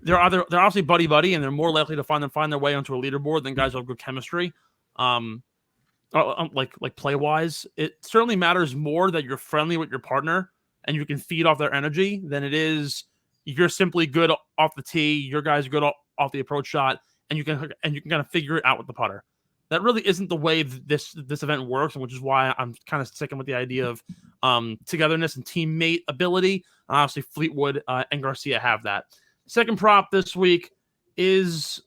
S1: they're obviously buddy, and they're more likely to find their way onto a leaderboard than guys who have good chemistry. Like play wise, it certainly matters more that you're friendly with your partner and you can feed off their energy than it is you're simply good off the tee, your guys are good off the approach shot, and you can kind of figure it out with the putter. That really isn't the way this event works, which is why I'm kind of sticking with the idea of togetherness and teammate ability. Obviously, Fleetwood and Garcia have that. Second prop this week is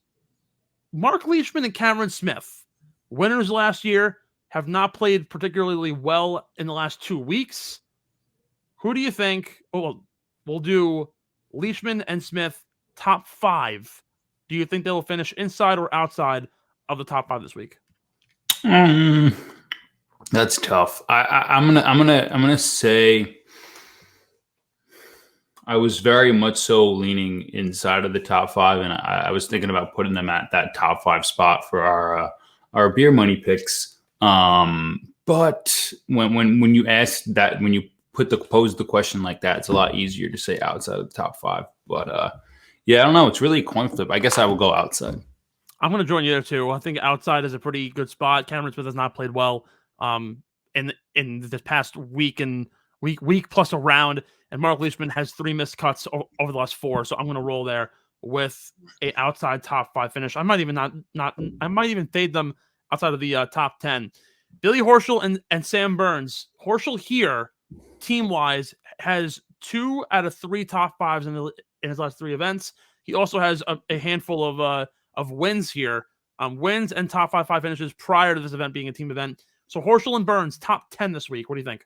S1: Mark Leishman and Cameron Smith. Winners last year have not played particularly well in the last 2 weeks. Who do you think? Oh, we'll do Leishman and Smith top 5. Do you think they will finish inside or outside of the top 5 this week?
S2: That's tough. I'm gonna say I was very much so leaning inside of the top 5, and I was thinking about putting them at that top 5 spot for our beer money picks. But when you ask that, when you pose the question like that, it's a lot easier to say outside of the top 5. But yeah, I don't know. It's really a coin flip. I guess I will go outside.
S1: I'm going to join you there too. I think outside is a pretty good spot. Cameron Smith has not played well in this past week and week plus a round, and Mark Leishman has 3 missed cuts over the last 4. So I'm going to roll there with a outside top 5 finish. I might even fade them outside of the top 10. Billy Horschel and Sam Burns. Horschel here, team wise, has 2 out of 3 top 5s in his last 3 events. He also has a handful of wins here wins and top 5 finishes prior to this event being a team event. So Horschel and Burns, top 10 this week. What do you think?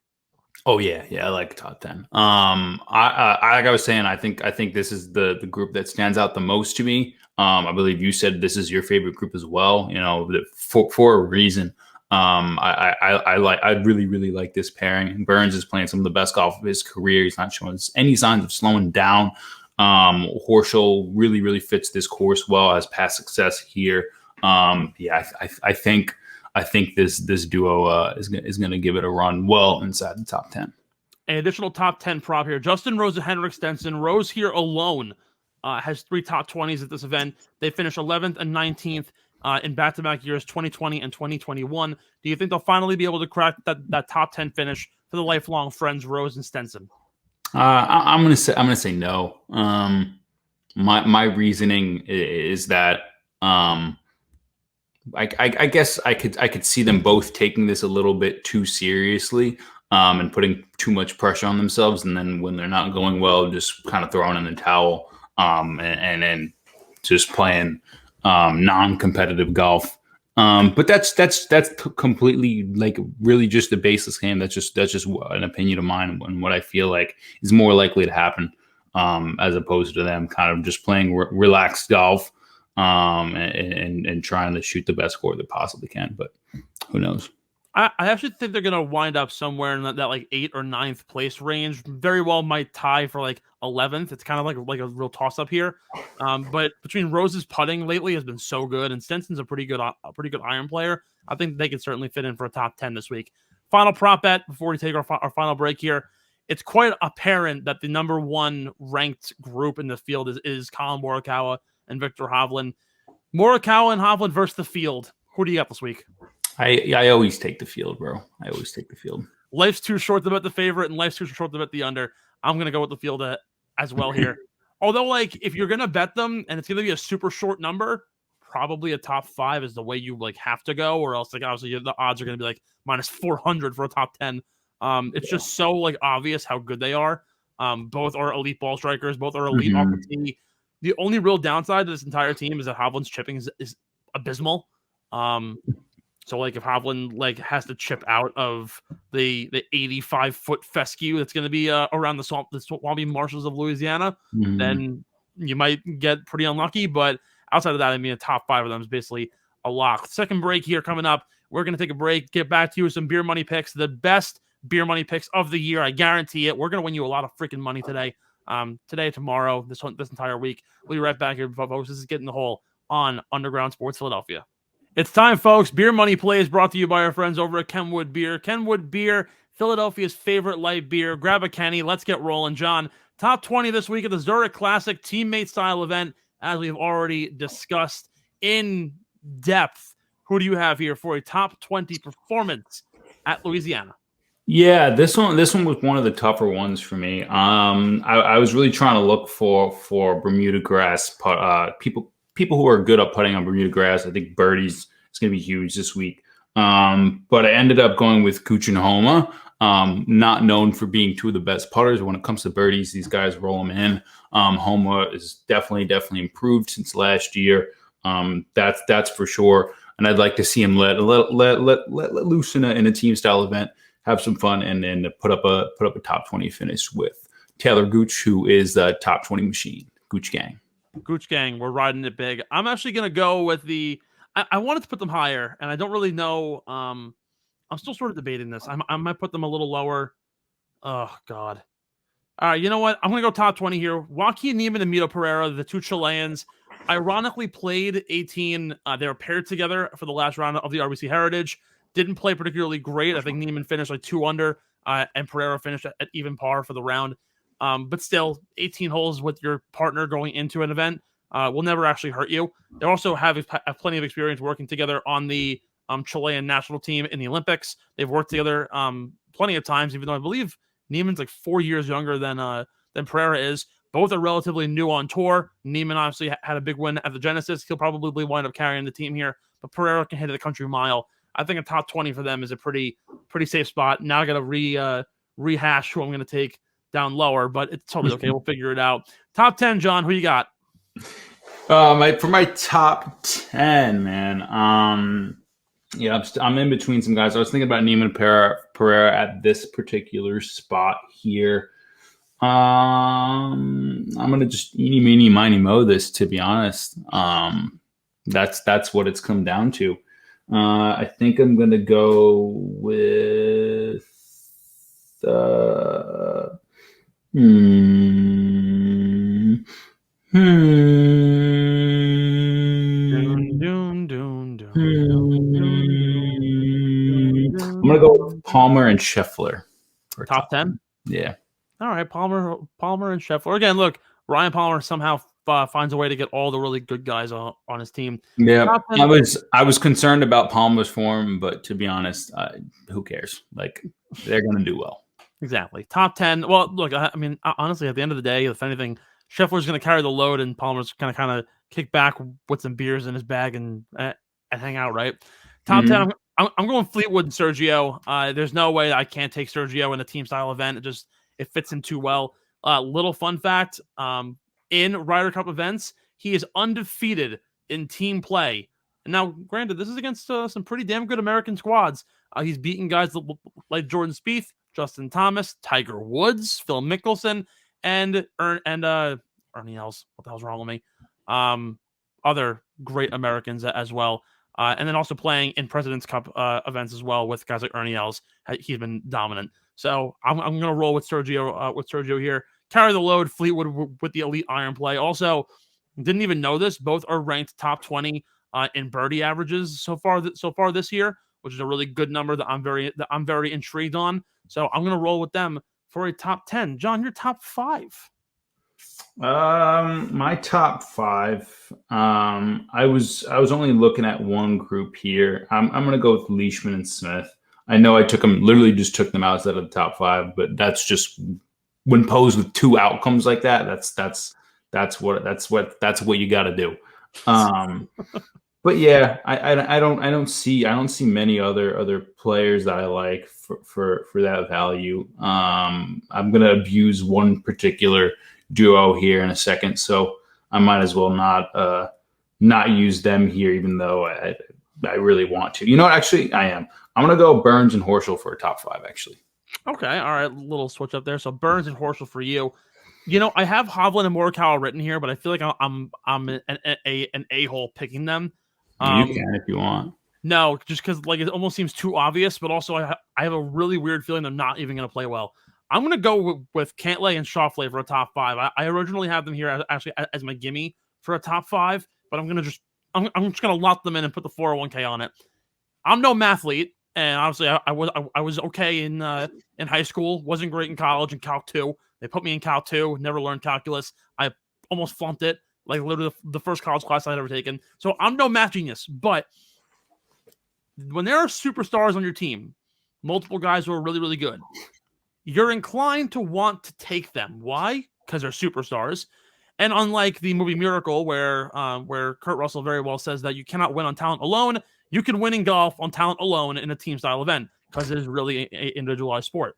S2: Oh yeah, I like top 10. I like I was saying, I think this is the group that stands out the most to me. I believe you said this is your favorite group as well. For a reason. I really like this pairing. Burns is playing some of the best golf of his career. He's not showing any signs of slowing down. Horschel really fits this course well, has past success here. I think this duo is going to give it a run well inside the top 10.
S1: An additional top 10 prop here. Justin Rose and Henrik Stenson. Rose here alone has 3 top 20s at this event. They finished 11th and 19th in back-to-back years, 2020 and 2021. Do you think they'll finally be able to crack that top 10 finish for the lifelong friends Rose and Stenson?
S2: I'm gonna say no. My reasoning is that I guess I could see them both taking this a little bit too seriously and putting too much pressure on themselves, and then when they're not going well, just kind of throwing in the towel and then just playing non-competitive golf. But that's completely like really just a baseless game. That's just an opinion of mine and what I feel like is more likely to happen as opposed to them kind of just playing relaxed golf and trying to shoot the best score they possibly can. But who knows?
S1: I actually think they're going to wind up somewhere in that like 8th or 9th place range. Very well might tie for like 11th. It's kind of like a real toss up here. But between Rose's putting lately has been so good, and Stenson's a pretty good iron player. I think they can certainly fit in for a top 10 this week. Final prop bet before we take our final break here. It's quite apparent that the number 1 ranked group in the field is Colin Morikawa and Victor Hovland. Morikawa and Hovland versus the field. Who do you got this week?
S2: I always take the field, bro. I always take the field.
S1: Life's too short to bet the favorite, and life's too short to bet the under. I'm going to go with the field as well here. Although, like, if you're going to bet them and it's going to be a super short number, probably a top 5 is the way you, like, have to go, or else, like, obviously the odds are going to be, like, minus 400 for a top 10. It's just so, like, obvious how good they are. Both are elite ball strikers. Both are elite off the tee. The only real downside to this entire team is that Hovland's chipping is abysmal. So, like, if Hovland, like, has to chip out of the 85-foot fescue that's going to be around the swampy marshes of Louisiana, then you might get pretty unlucky. But outside of that, I mean, a top 5 of them is basically a lock. Second break here coming up. We're going to take a break, get back to you with some beer money picks, the best beer money picks of the year. I guarantee it. We're going to win you a lot of freaking money today. Today, tomorrow, this entire week. We'll be right back here, folks. This is Getting the Hole on Underground Sports Philadelphia. It's time, folks. Beer Money Play is brought to you by our friends over at Kenwood Beer. Kenwood Beer, Philadelphia's favorite light beer. Grab a Kenny. Let's get rolling. John, top 20 this week at the Zurich Classic teammate-style event, as we've already discussed in depth. Who do you have here for a top 20 performance at Louisiana?
S2: Yeah, this one was one of the tougher ones for me. I was really trying to look for Bermuda grass people who are good at putting on Bermuda grass. I think birdies is going to be huge this week. But I ended up going with Gooch and Homa, not known for being 2 of the best putters. When it comes to birdies, these guys roll them in. Homa is definitely improved since last year. That's for sure. And I'd like to see him let loose in a team style event, have some fun, and then put up a top 20 finish with Taylor Gooch, who is the top 20 machine. Gooch gang.
S1: Gooch gang, we're riding it big. I'm actually going to go with I wanted to put them higher, and I don't really know. I'm still sort of debating this. I might put them a little lower. Oh, God. All right, you know what? I'm going to go top 20 here. Joaquin Niemann and Mito Pereira, the 2 Chileans, ironically played 18. They were paired together for the last round of the RBC Heritage. Didn't play particularly great. I think Niemann finished like 2 under, and Pereira finished at even par for the round. But still, 18 holes with your partner going into an event will never actually hurt you. They also have plenty of experience working together on the Chilean national team in the Olympics. They've worked together plenty of times, even though I believe Niemann's like 4 years younger than Pereira is. Both are relatively new on tour. Niemann obviously had a big win at the Genesis. He'll probably wind up carrying the team here, but Pereira can hit the country mile. I think a top 20 for them is a pretty safe spot. Now I got to rehash who I'm going to take down lower, but it's totally okay. We'll figure it out. Top 10, John, who you got?
S2: For my top 10, man. Yeah, I'm in between some guys. I was thinking about Neiman Pereira at this particular spot here. I'm gonna just eeny, meeny, miny, moe this. To be honest, that's what it's come down to. I think I'm gonna go with.
S1: Dun, dun, dun, dun, dun, dun,
S2: I'm
S1: dun,
S2: gonna go
S1: dun.
S2: with Palmer and Scheffler for
S1: Top 10.
S2: Yeah.
S1: All right, Palmer, and Scheffler. Again, look, Ryan Palmer somehow finds a way to get all the really good guys on his team.
S2: Yeah,
S1: Top 10.
S2: I was concerned about Palmer's form, but to be honest, who cares? Like, they're gonna do well.
S1: Exactly. Top 10. Well, look, I mean, honestly, at the end of the day, if anything, Scheffler's going to carry the load and Palmer's going to kind of kick back with some beers in his bag and hang out, right? Top 10, I'm going Fleetwood and Sergio. There's no way I can't take Sergio in a team style event. It fits him too well. Little fun fact, in Ryder Cup events, he is undefeated in team play. And now, granted, this is against some pretty damn good American squads. He's beaten guys like Jordan Spieth, Justin Thomas, Tiger Woods, Phil Mickelson, and Ernie Els. What the hell's wrong with me? Other great Americans as well. And then also playing in President's Cup events as well with guys like Ernie Els. He's been dominant. So I'm going to roll with Sergio here. Carry the load, Fleetwood with the elite iron play. Also, didn't even know this. Both are ranked top 20 in birdie averages so far this year, which is a really good number that I'm very intrigued on. So I'm going to roll with them for a top 10. John, your top 5.
S2: My top 5. I was only looking at one group here. I'm going to go with Leishman and Smith. I know I literally just took them outside of the top 5, but that's just when posed with two outcomes like that. That's what you got to do. But yeah, I don't see many other players that I like for that value. I'm gonna abuse one particular duo here in a second, so I might as well not use them here, even though I really want to. You know what? Actually, I am. I'm gonna go Burns and Horschel for a top 5. Actually.
S1: Okay, all right, little switch up there. So Burns and Horschel for you. You know, I have Hovland and Morikawa written here, but I feel like I'm an a-hole picking them.
S2: You can if you want.
S1: No, just because like it almost seems too obvious, but also I have a really weird feeling they're not even going to play well. I'm going to go with Cantlay and Schauffele for a top 5. I originally have them here as my gimme for a top 5, but I'm just going to lock them in and put the 401k on it. I'm no mathlete, and obviously I was okay in high school, wasn't great in college in Calc 2. They put me in Calc 2, never learned calculus. I almost flunked it. Like literally the first college class I'd ever taken. So I'm no math genius, but when there are superstars on your team, multiple guys who are really, really good, you're inclined to want to take them. Why? Because they're superstars. And unlike the movie Miracle, where Kurt Russell very well says that you cannot win on talent alone, you can win in golf on talent alone in a team style event because it is really an individualized sport.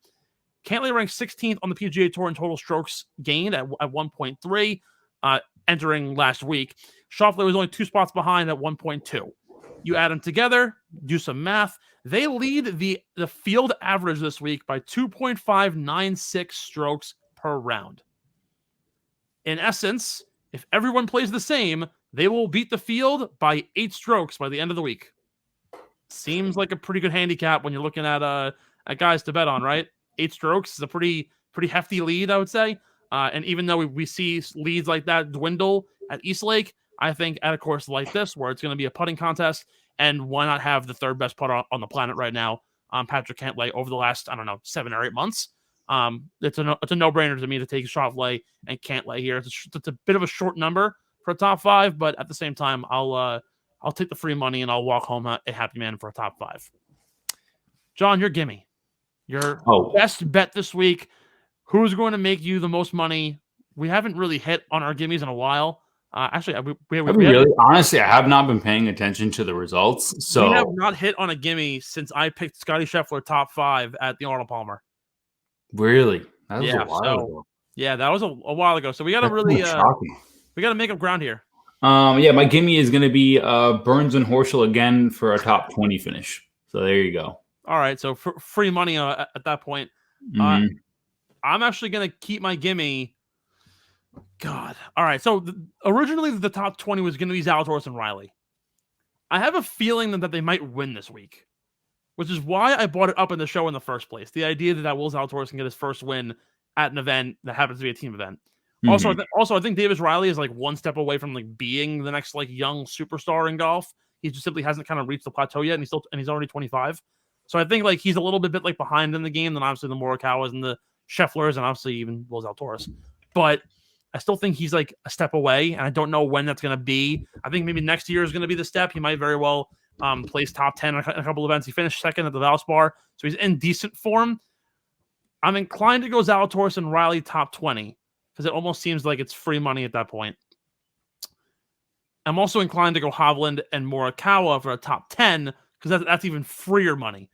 S1: Cantlay ranks 16th on the PGA Tour in total strokes gained at 1.3. Entering last week. Schauffele was only 2 spots behind at 1.2. You add them together, do some math. They lead the field average this week by 2.596 strokes per round. In essence, if everyone plays the same, they will beat the field by 8 strokes by the end of the week. Seems like a pretty good handicap when you're looking at guys to bet on, right? 8 strokes is a pretty hefty lead, I would say. And even though we see leads like that dwindle at Eastlake, I think at a course like this, where it's going to be a putting contest, and why not have the third best putter on the planet right now, Patrick Cantlay, over the last, 7 or 8 months. It's a no-brainer to me to take Schauffele and Cantlay here. It's a bit of a short number for a top 5, but at the same time, I'll take the free money and I'll walk home a happy man for a top 5. John, your gimme. Your best bet this week. Who's going to make you the most money? We haven't really hit on our gimmies in a while. Actually,
S2: honestly, I have not been paying attention to the results. So
S1: we have not hit on a gimme since I picked Scotty Scheffler top 5 at the Arnold Palmer.
S2: Really? That was a while ago.
S1: Yeah, that was a while ago. So we got to really we got to make up ground here.
S2: Yeah, my gimme is going to be Burns and Horschel again for a top 20 finish. So there you go.
S1: All right, so free money at that point.
S2: Mhm.
S1: I'm actually going to keep my gimme. God. All right, so originally the top 20 was going to be Zalatoris and Riley. I have a feeling that they might win this week, which is why I brought it up in the show in the first place. The idea that Will Zalatoris can get his first win at an event that happens to be a team event. Also, I think Davis Riley is like one step away from like being the next like young superstar in golf. He just simply hasn't kind of reached the plateau yet, and he's already 25. So I think like he's a little bit like behind in the game than obviously the Morikawas and the Schefflers and obviously even Will Zalatoris. But I still think he's like a step away, and I don't know when that's going to be. I think maybe next year is going to be the step. He might very well place top 10 in a couple of events. He finished second at the Valspar, so he's in decent form. I'm inclined to go Zalatoris and Riley top 20 because it almost seems like it's free money at that point. I'm also inclined to go Hovland and Morikawa for a top 10 because that's even freer money.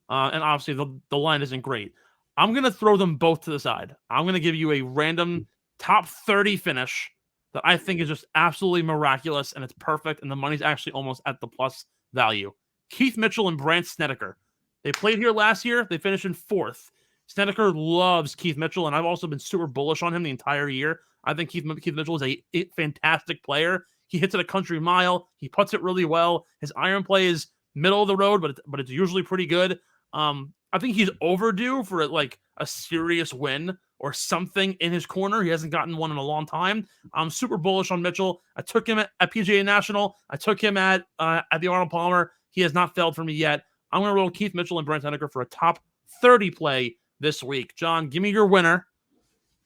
S1: And obviously the line isn't great. I'm going to throw them both to the side. I'm going to give you a random top 30 finish that I think is just absolutely miraculous and it's perfect. And the money's actually almost at the plus value. Keith Mitchell and Brandt Snedeker. They played here last year. They finished in 4th. Snedeker loves Keith Mitchell, and I've also been super bullish on him the entire year. I think Keith Mitchell is a fantastic player. He hits it a country mile. He puts it really well. His iron play is middle of the road, but it's usually pretty good. I think he's overdue for like a serious win or something in his corner. He hasn't gotten one in a long time. I'm super bullish on Mitchell. I took him at PGA National. I took him at the Arnold Palmer. He has not failed for me yet. I'm going to roll Keith Mitchell and Brandt Snedeker for a top 30 play this week. John, give me your winner.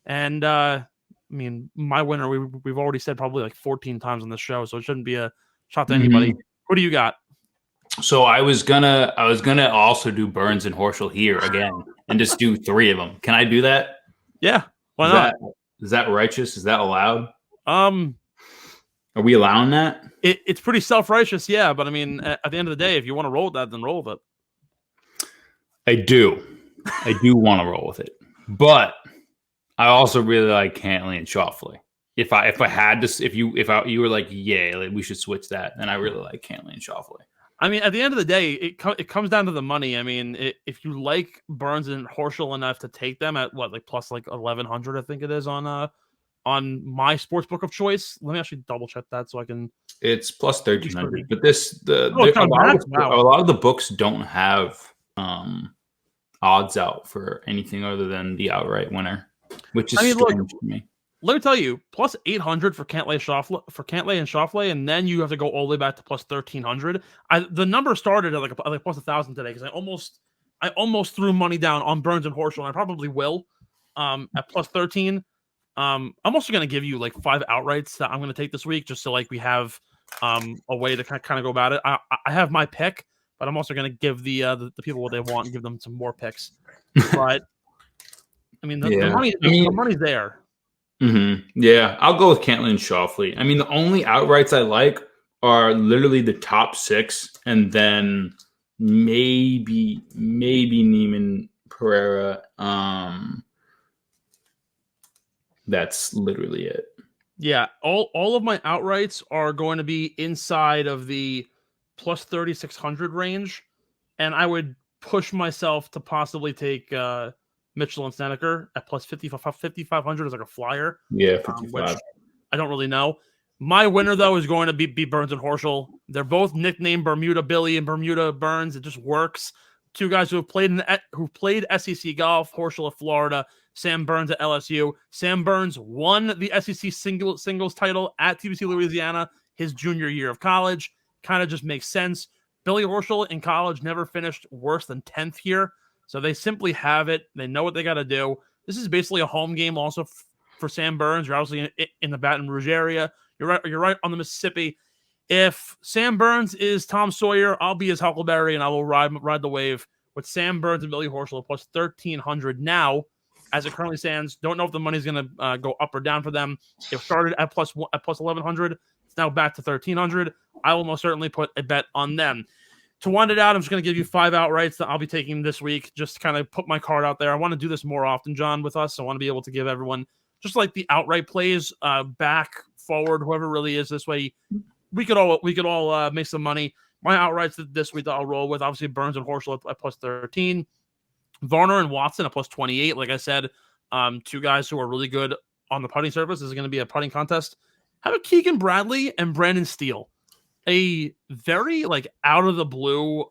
S1: And I mean, my winner, we've already said probably like 14 times on this show, so it shouldn't be a shot to anybody. Who do you got?
S2: So I was gonna also do Burns and Horschel here again and just do 3 of them. Can I do that?
S1: Yeah, why not?
S2: Is that righteous? Is that allowed?
S1: Are
S2: we allowing that?
S1: It's pretty self-righteous, yeah. But I mean, at the end of the day, if you want to roll with that, then roll with it. I
S2: do want to roll with it, but I also really like Cantlay and Schauffele. If you were like, yeah, like we should switch that, then I really like Cantlay and Schauffele.
S1: I mean, at the end of the day, it comes down to the money. I mean, if you like Burns and Horschel enough to take them at plus 1,100, I think it is on my sportsbook of choice. Let me actually double check that so I can.
S2: It's plus 1,300, but a lot of the books don't have odds out for anything other than the outright winner, which is strange to me.
S1: Let me tell you, plus 800 for Cantlay and Schauffele, and then you have to go all the way back to plus 1,300. The number started at like plus 1,000 today because I almost threw money down on Burns and Horschel, and I probably will at plus 13. I'm also going to give you like 5 outrights that I'm going to take this week, just so like we have a way to kind of go about it. I have my pick, but I'm also going to give the people what they want and give them some more picks. But I mean, the money's there.
S2: Mm-hmm. Yeah, I'll go with Cantlay and Schauffele. I mean, the only outrights I like are literally the top 6, and then maybe Neiman Pereira. That's literally it.
S1: Yeah, all of my outrights are going to be inside of the plus 3,600 range, and I would push myself to possibly take Mitchell and Snedeker at plus 5,500 as like a flyer.
S2: Yeah, 55.
S1: Which I don't really know. My winner, though, is going to be Burns and Horschel. They're both nicknamed Bermuda Billy and Bermuda Burns. It just works. 2 guys who have played SEC golf. Horschel at Florida, Sam Burns at LSU. Sam Burns won the SEC singles title at TBC Louisiana his junior year of college. Kind of just makes sense. Billy Horschel in college never finished worse than 10th here. So they simply have it. They know what they got to do. This is basically a home game also for Sam Burns. You're obviously in the Baton Rouge area. You're right on the Mississippi. If Sam Burns is Tom Sawyer, I'll be his Huckleberry, and I will ride the wave with Sam Burns and Billy Horschel plus 1,300 now, as it currently stands. Don't know if the money's going to go up or down for them. It started at plus 1,100. It's now back to 1,300. I will most certainly put a bet on them. To wind it out, I'm just going to give you 5 outrights that I'll be taking this week, just to kind of put my card out there. I want to do this more often, John, with us. I want to be able to give everyone just like the outright plays back forward, whoever really is this way, we could all make some money. My outrights this week that I'll roll with, obviously Burns and Horschel at plus 13, Varner and Watson at plus 28. Like I said, two guys who are really good on the putting surface. This is going to be a putting contest. How about Keegan Bradley and Brandon Steele? A very out of the blue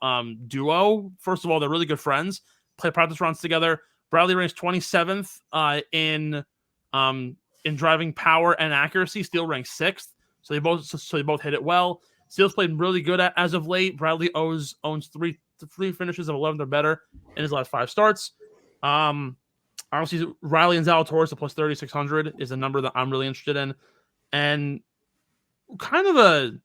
S1: duo. First of all, they're really good friends. Play practice rounds together. Bradley ranks 27th in driving power and accuracy. Steele ranks 6th. So they both hit it well. Steele's played really good as of late. Bradley owns three finishes of 11th or better in his last 5 starts. Obviously, Riley and Zalatoris at plus 3,600 is a number that I'm really interested in. And kind of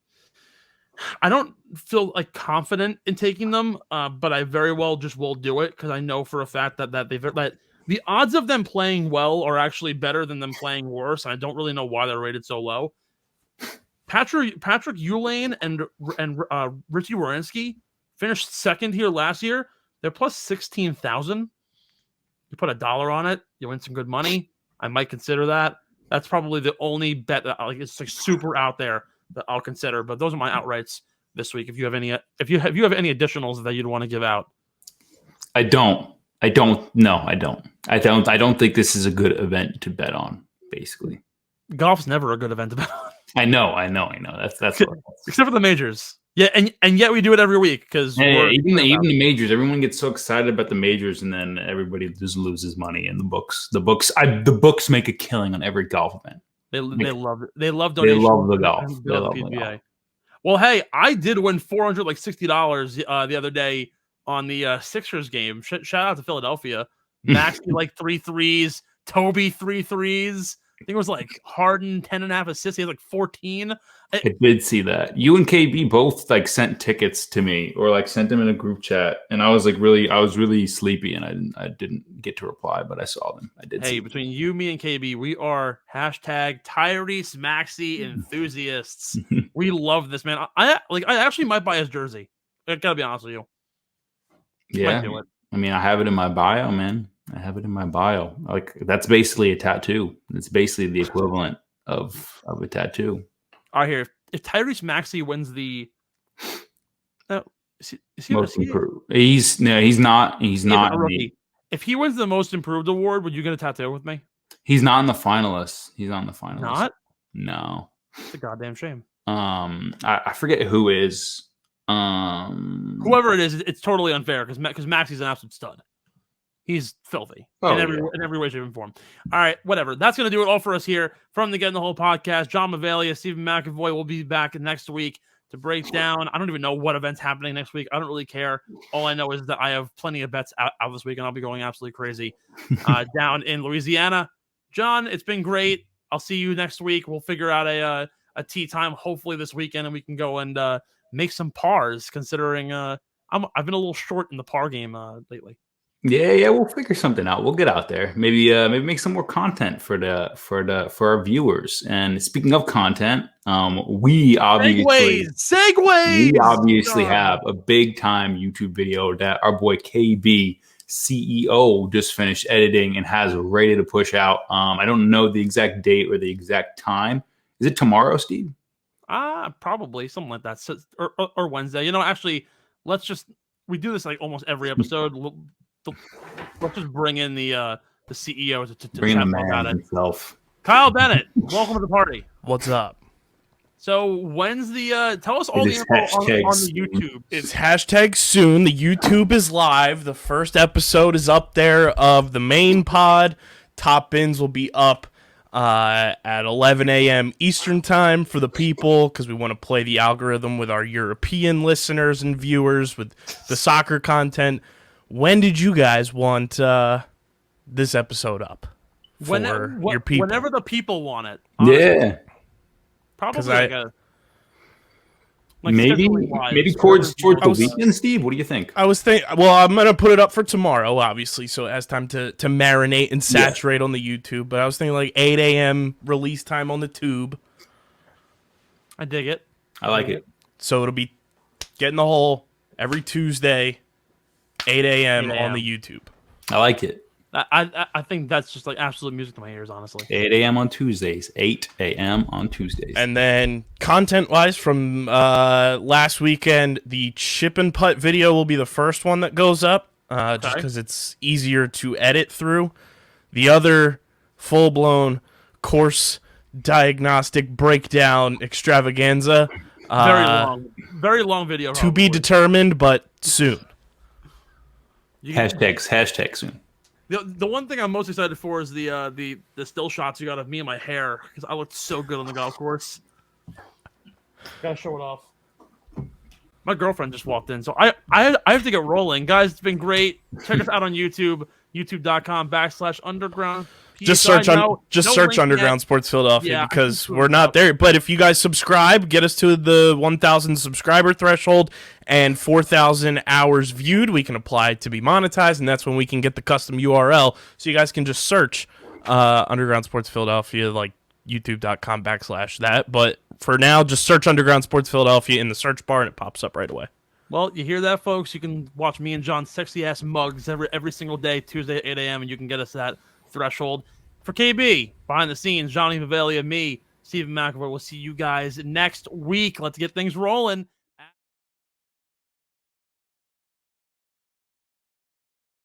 S1: I don't feel confident in taking them, but I very well just will do it because I know for a fact that the odds of them playing well are actually better than them playing worse. And I don't really know why they're rated so low. Patrick Ullane and Richie Wierenski finished second here last year. They're plus 16,000. You put $1 on it, you win some good money. I might consider that. That's probably the only bet that it's super out there that I'll consider. But those are my outrights this week. If you have any additionals that you'd want to give out,
S2: I don't. No, I don't. I don't think this is a good event to bet on. Basically,
S1: golf's never a good event to bet on.
S2: I know. That's
S1: except for the majors. Yeah, and yet we do it every week because
S2: even the majors. Everyone gets so excited about the majors, and then everybody just loses money. And the books make a killing on every golf event.
S1: They love it. They love
S2: donations.
S1: They love
S2: the golf. They love
S1: PGA.
S2: the golf.
S1: Well, hey, I did win $460 the other day on the Sixers game. Shout out to Philadelphia. Maxey 3 threes, Toby 3 threes. I think it was Harden 10.5 assists. He had 14.
S2: I did see that. You and KB both sent tickets to me or sent them in a group chat, and I was really sleepy and I didn't get to reply, but I saw them. I did.
S1: Hey, between you, me, and KB, we are #Tyrese Maxey enthusiasts. We love this man. I actually might buy his jersey. I gotta be honest with you.
S2: Yeah, do it. I mean, I have it in my bio, man. I have it in my bio. That's basically a tattoo. It's basically the equivalent of a tattoo.
S1: All right, here. If Tyrese Maxey wins the is he
S2: most improved, he's not. He's not
S1: a rookie. If he wins the most improved award, would you get a tattoo with me?
S2: He's not in the finalists.
S1: Not?
S2: No.
S1: It's a goddamn shame.
S2: I forget who is.
S1: Whoever it is, it's totally unfair because Maxey's an absolute stud. He's filthy in every way, shape, and form. All right, whatever. That's going to do it all for us here from the Get in the Hole podcast. John Mavallia, Stephen McAvoy will be back next week to break down. I don't even know what event's happening next week. I don't really care. All I know is that I have plenty of bets out this week, and I'll be going absolutely crazy down in Louisiana. John, it's been great. I'll see you next week. We'll figure out a tee time hopefully this weekend, and we can go and make some pars. Considering I've been a little short in the par game lately.
S2: Yeah, we'll figure something out. We'll get out there. Maybe make some more content for our viewers. And speaking of content, we obviously have a big time YouTube video that our boy KB CEO just finished editing and has ready to push out. I don't know the exact date or the exact time. Is it tomorrow, Steve?
S1: Probably something like that, or Wednesday. Actually, we do this almost every episode. Let's just bring in the CEO to
S2: bring
S1: chat
S2: the man
S1: about
S2: himself.
S1: Kyle Bennett, welcome to the party.
S3: What's up?
S1: So when's the tell us all the info on the YouTube?
S3: It's #soon. The YouTube is live. The first episode is up there of the main pod. Top bins will be up at 11 a.m. Eastern time for the people because we want to play the algorithm with our European listeners and viewers with the soccer content. When did you guys want this episode up for your people?
S1: Whenever the people want it.
S2: Honestly. Yeah.
S1: Probably
S2: maybe towards the weekend, Steve. What do you think?
S3: I was thinking. Well, I'm gonna put it up for tomorrow, obviously, so it has time to marinate and saturate on the YouTube. But I was thinking 8 a.m. release time on the tube.
S1: I dig it.
S2: I like it.
S3: So it'll be Get in the Hole every Tuesday. 8 a.m. on the YouTube.
S2: I like it.
S1: I think that's just like absolute music to my ears, honestly.
S2: 8 a.m. on Tuesdays. 8 a.m. on Tuesdays.
S3: And then content-wise from last weekend, the chip and putt video will be the first one that goes up, just because it's easier to edit through. The other full-blown course diagnostic breakdown extravaganza.
S1: Very long video.
S3: To be determined, but soon.
S2: Hashtag soon.
S1: The one thing I'm most excited for is the still shots you got of me and my hair, because I looked so good on the golf course. Gotta show it off. My girlfriend just walked in, so I have to get rolling, guys. It's been great. Check us out on YouTube, youtube.com/underground.
S3: Just search Underground Sports Philadelphia, because we're not there. But if you guys subscribe, get us to the 1,000 subscriber threshold and 4,000 hours viewed, we can apply to be monetized, and that's when we can get the custom URL. So you guys can just search Underground Sports Philadelphia, like youtube.com/that. But for now, just search Underground Sports Philadelphia in the search bar, and it pops up right away.
S1: Well, you hear that, folks? You can watch me and John's sexy-ass mugs every single day, Tuesday at 8 a.m., and you can get us that threshold. For KB, behind the scenes, Johnny Mavallia, me, Stephen McAvoy. We'll see you guys next week. Let's get things rolling.